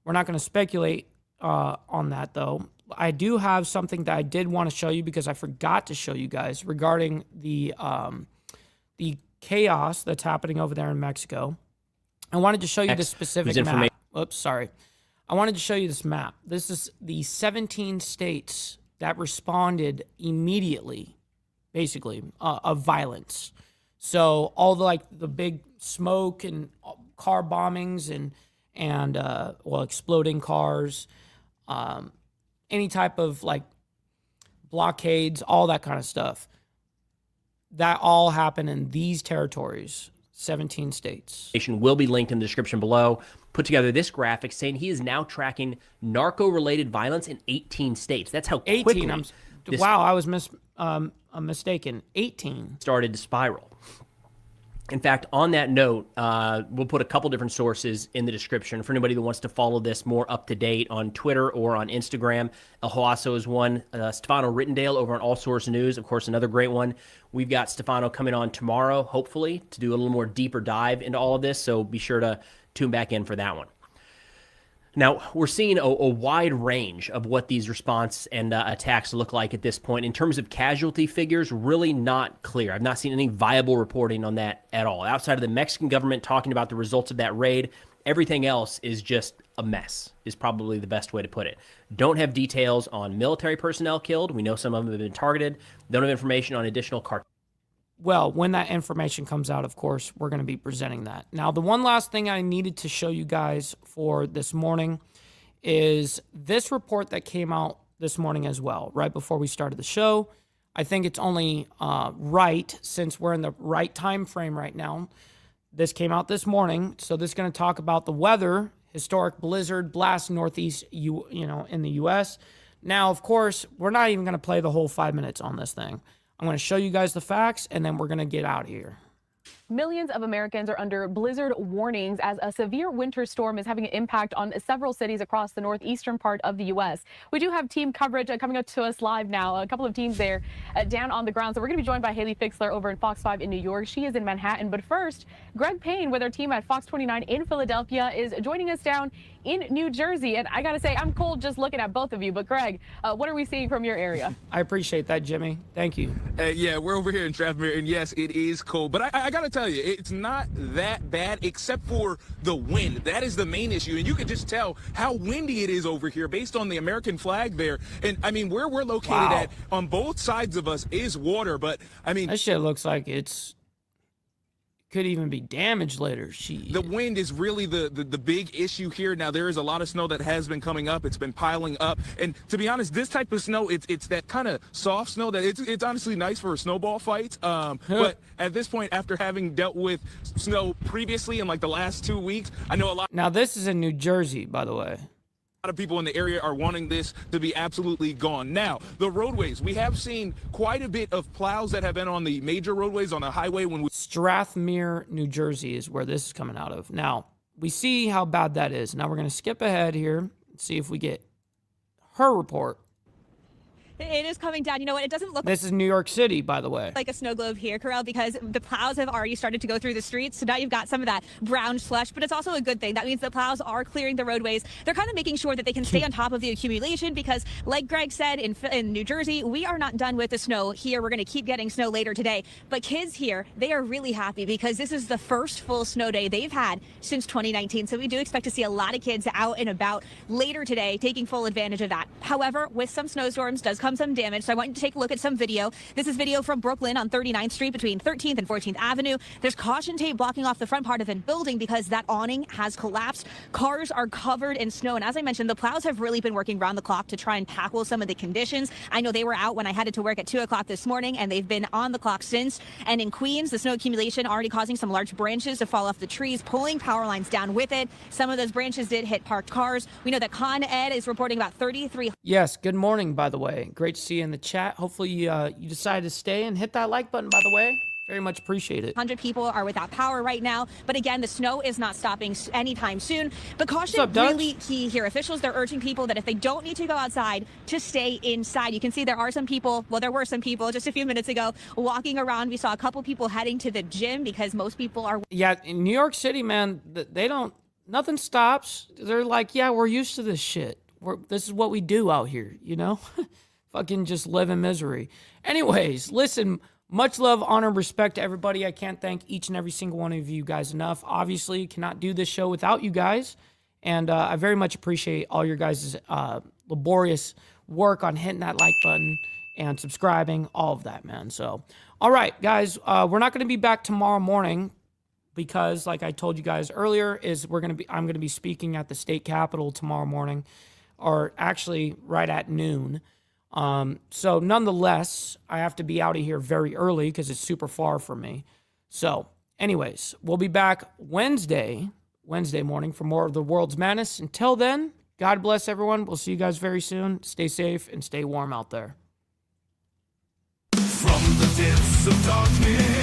we're not going to speculate on that, though. I do have something that I did want to show you because I forgot to show you guys regarding the chaos that's happening over there in Mexico. I wanted to show you this specific map. Oops, sorry. I wanted to show you this map. This is the 17 states that responded immediately, basically, of violence. So all the big smoke and car bombings and exploding cars, any type of blockades, all that kind of stuff. That all happened in these territories, 17 states. Will be linked in the description below. Put together this graphic saying he is now tracking narco-related violence in 18 states. That's how quickly 18. Wow, I was mistaken. 18 started to spiral. In fact, on that note, we'll put a couple different sources in the description for anybody that wants to follow this more up to date on Twitter or on Instagram. El Hoaso is one. Stefano Rittendale over on All Source News, of course, another great one. We've got Stefano coming on tomorrow, hopefully, to do a little more deeper dive into all of this. So be sure to tune back in for that one. Now, we're seeing a wide range of what these response and attacks look like at this point. In terms of casualty figures, really not clear. I've not seen any viable reporting on that at all. Outside of the Mexican government talking about the results of that raid, everything else is just a mess, is probably the best way to put it. Don't have details on military personnel killed. We know some of them have been targeted. Don't have information on additional cartels. Well, when that information comes out, of course, we're going to be presenting that. Now, the one last thing I needed to show you guys for this morning is this report that came out this morning as well, right before we started the show. I think it's only right, since we're in the right time frame right now. This came out this morning, so this is going to talk about the weather, historic blizzard blast northeast, in the U.S. Now, of course, we're not even going to play the whole 5 minutes on this thing. I'm going to show you guys the facts, and then we're going to get out of here. Millions of Americans are under blizzard warnings as a severe winter storm is having an impact on several cities across the northeastern part of the U.S. We do have team coverage coming up to us live now. A couple of teams there down on the ground. So we're going to be joined by Haley Fixler over in Fox 5 in New York. She is in Manhattan. But first, Greg Payne with our team at Fox 29 in Philadelphia is joining us down in New Jersey. And I got to say, I'm cold just looking at both of you. But Greg, what are we seeing from your area? I appreciate that, Jimmy. Thank you. Yeah, we're over here in Strathmere, and yes, it is cold. But I got to tell you, it's not that bad except for the wind. That is the main issue. And you can just tell how windy it is over here based on the American flag there. And I mean, where we're located at on both sides of us is water. But I mean, that shit looks like it's could even be damaged later. The wind is really the big issue here. Now, there is a lot of snow that has been coming up. It's been piling up. And to be honest, this type of snow, it's that kind of soft snow that it's honestly nice for a snowball fight. But at this point, after having dealt with snow previously in like the last 2 weeks, I know a lot. Now, this is in New Jersey, by the way. A lot of people in the area are wanting this to be absolutely gone. Now, the roadways, we have seen quite a bit of plows that have been on the major roadways on the highway. Strathmere, New Jersey is where this is coming out of. Now, we see how bad that is. Now, we're going to skip ahead here and see if we get her report. It is coming down. You know what? It doesn't look. This is New York City, by the way. Like a snow globe here, Carell, because the plows have already started to go through the streets. So now you've got some of that brown slush, but it's also a good thing. That means the plows are clearing the roadways. They're kind of making sure that they can stay on top of the accumulation because, like Greg said, in New Jersey, we are not done with the snow here. We're going to keep getting snow later today. But kids here, they are really happy because this is the first full snow day they've had since 2019. So we do expect to see a lot of kids out and about later today, taking full advantage of that. However, with some snowstorms does come some damage. So I want you to take a look at some video. This is video from Brooklyn on 39th Street between 13th and 14th Avenue. There's caution tape blocking off the front part of a building because that awning has collapsed. Cars are covered in snow. And as I mentioned, the plows have really been working round the clock to try and tackle some of the conditions. I know they were out when I headed to work at 2 o'clock this morning, and they've been on the clock since. And in Queens, the snow accumulation already causing some large branches to fall off the trees, pulling power lines down with it. Some of those branches did hit parked cars. We know that Con Ed is reporting about 33. Yes, good morning, by the way. Great to see you in the chat. Hopefully you decided to stay and hit that like button, by the way. Very much appreciate it. 100 people are without power right now. But again, the snow is not stopping anytime soon. But caution really key here. Officials, they're urging people that if they don't need to go outside, to stay inside. You can see there are some people, well, there were some people just a few minutes ago walking around. We saw a couple people heading to the gym because most people are. Yeah, in New York City, man, they don't, nothing stops. They're like, yeah, we're used to this shit. This is what we do out here, you know? Fucking just live in misery. Anyways, listen, much love, honor, and respect to everybody. I can't thank each and every single one of you guys enough. Obviously, cannot do this show without you guys. And I very much appreciate all your guys' laborious work on hitting that like button and subscribing, all of that, man. So, all right, guys, we're not going to be back tomorrow morning because, like I told you guys earlier, I'm going to be speaking at the state capitol tomorrow morning, or actually right at noon. So nonetheless, I have to be out of here very early because it's super far from me. So anyways, we'll be back Wednesday morning for more of the World's Madness. Until then, God bless everyone. We'll see you guys very soon. Stay safe and stay warm out there. From the depths of darkness.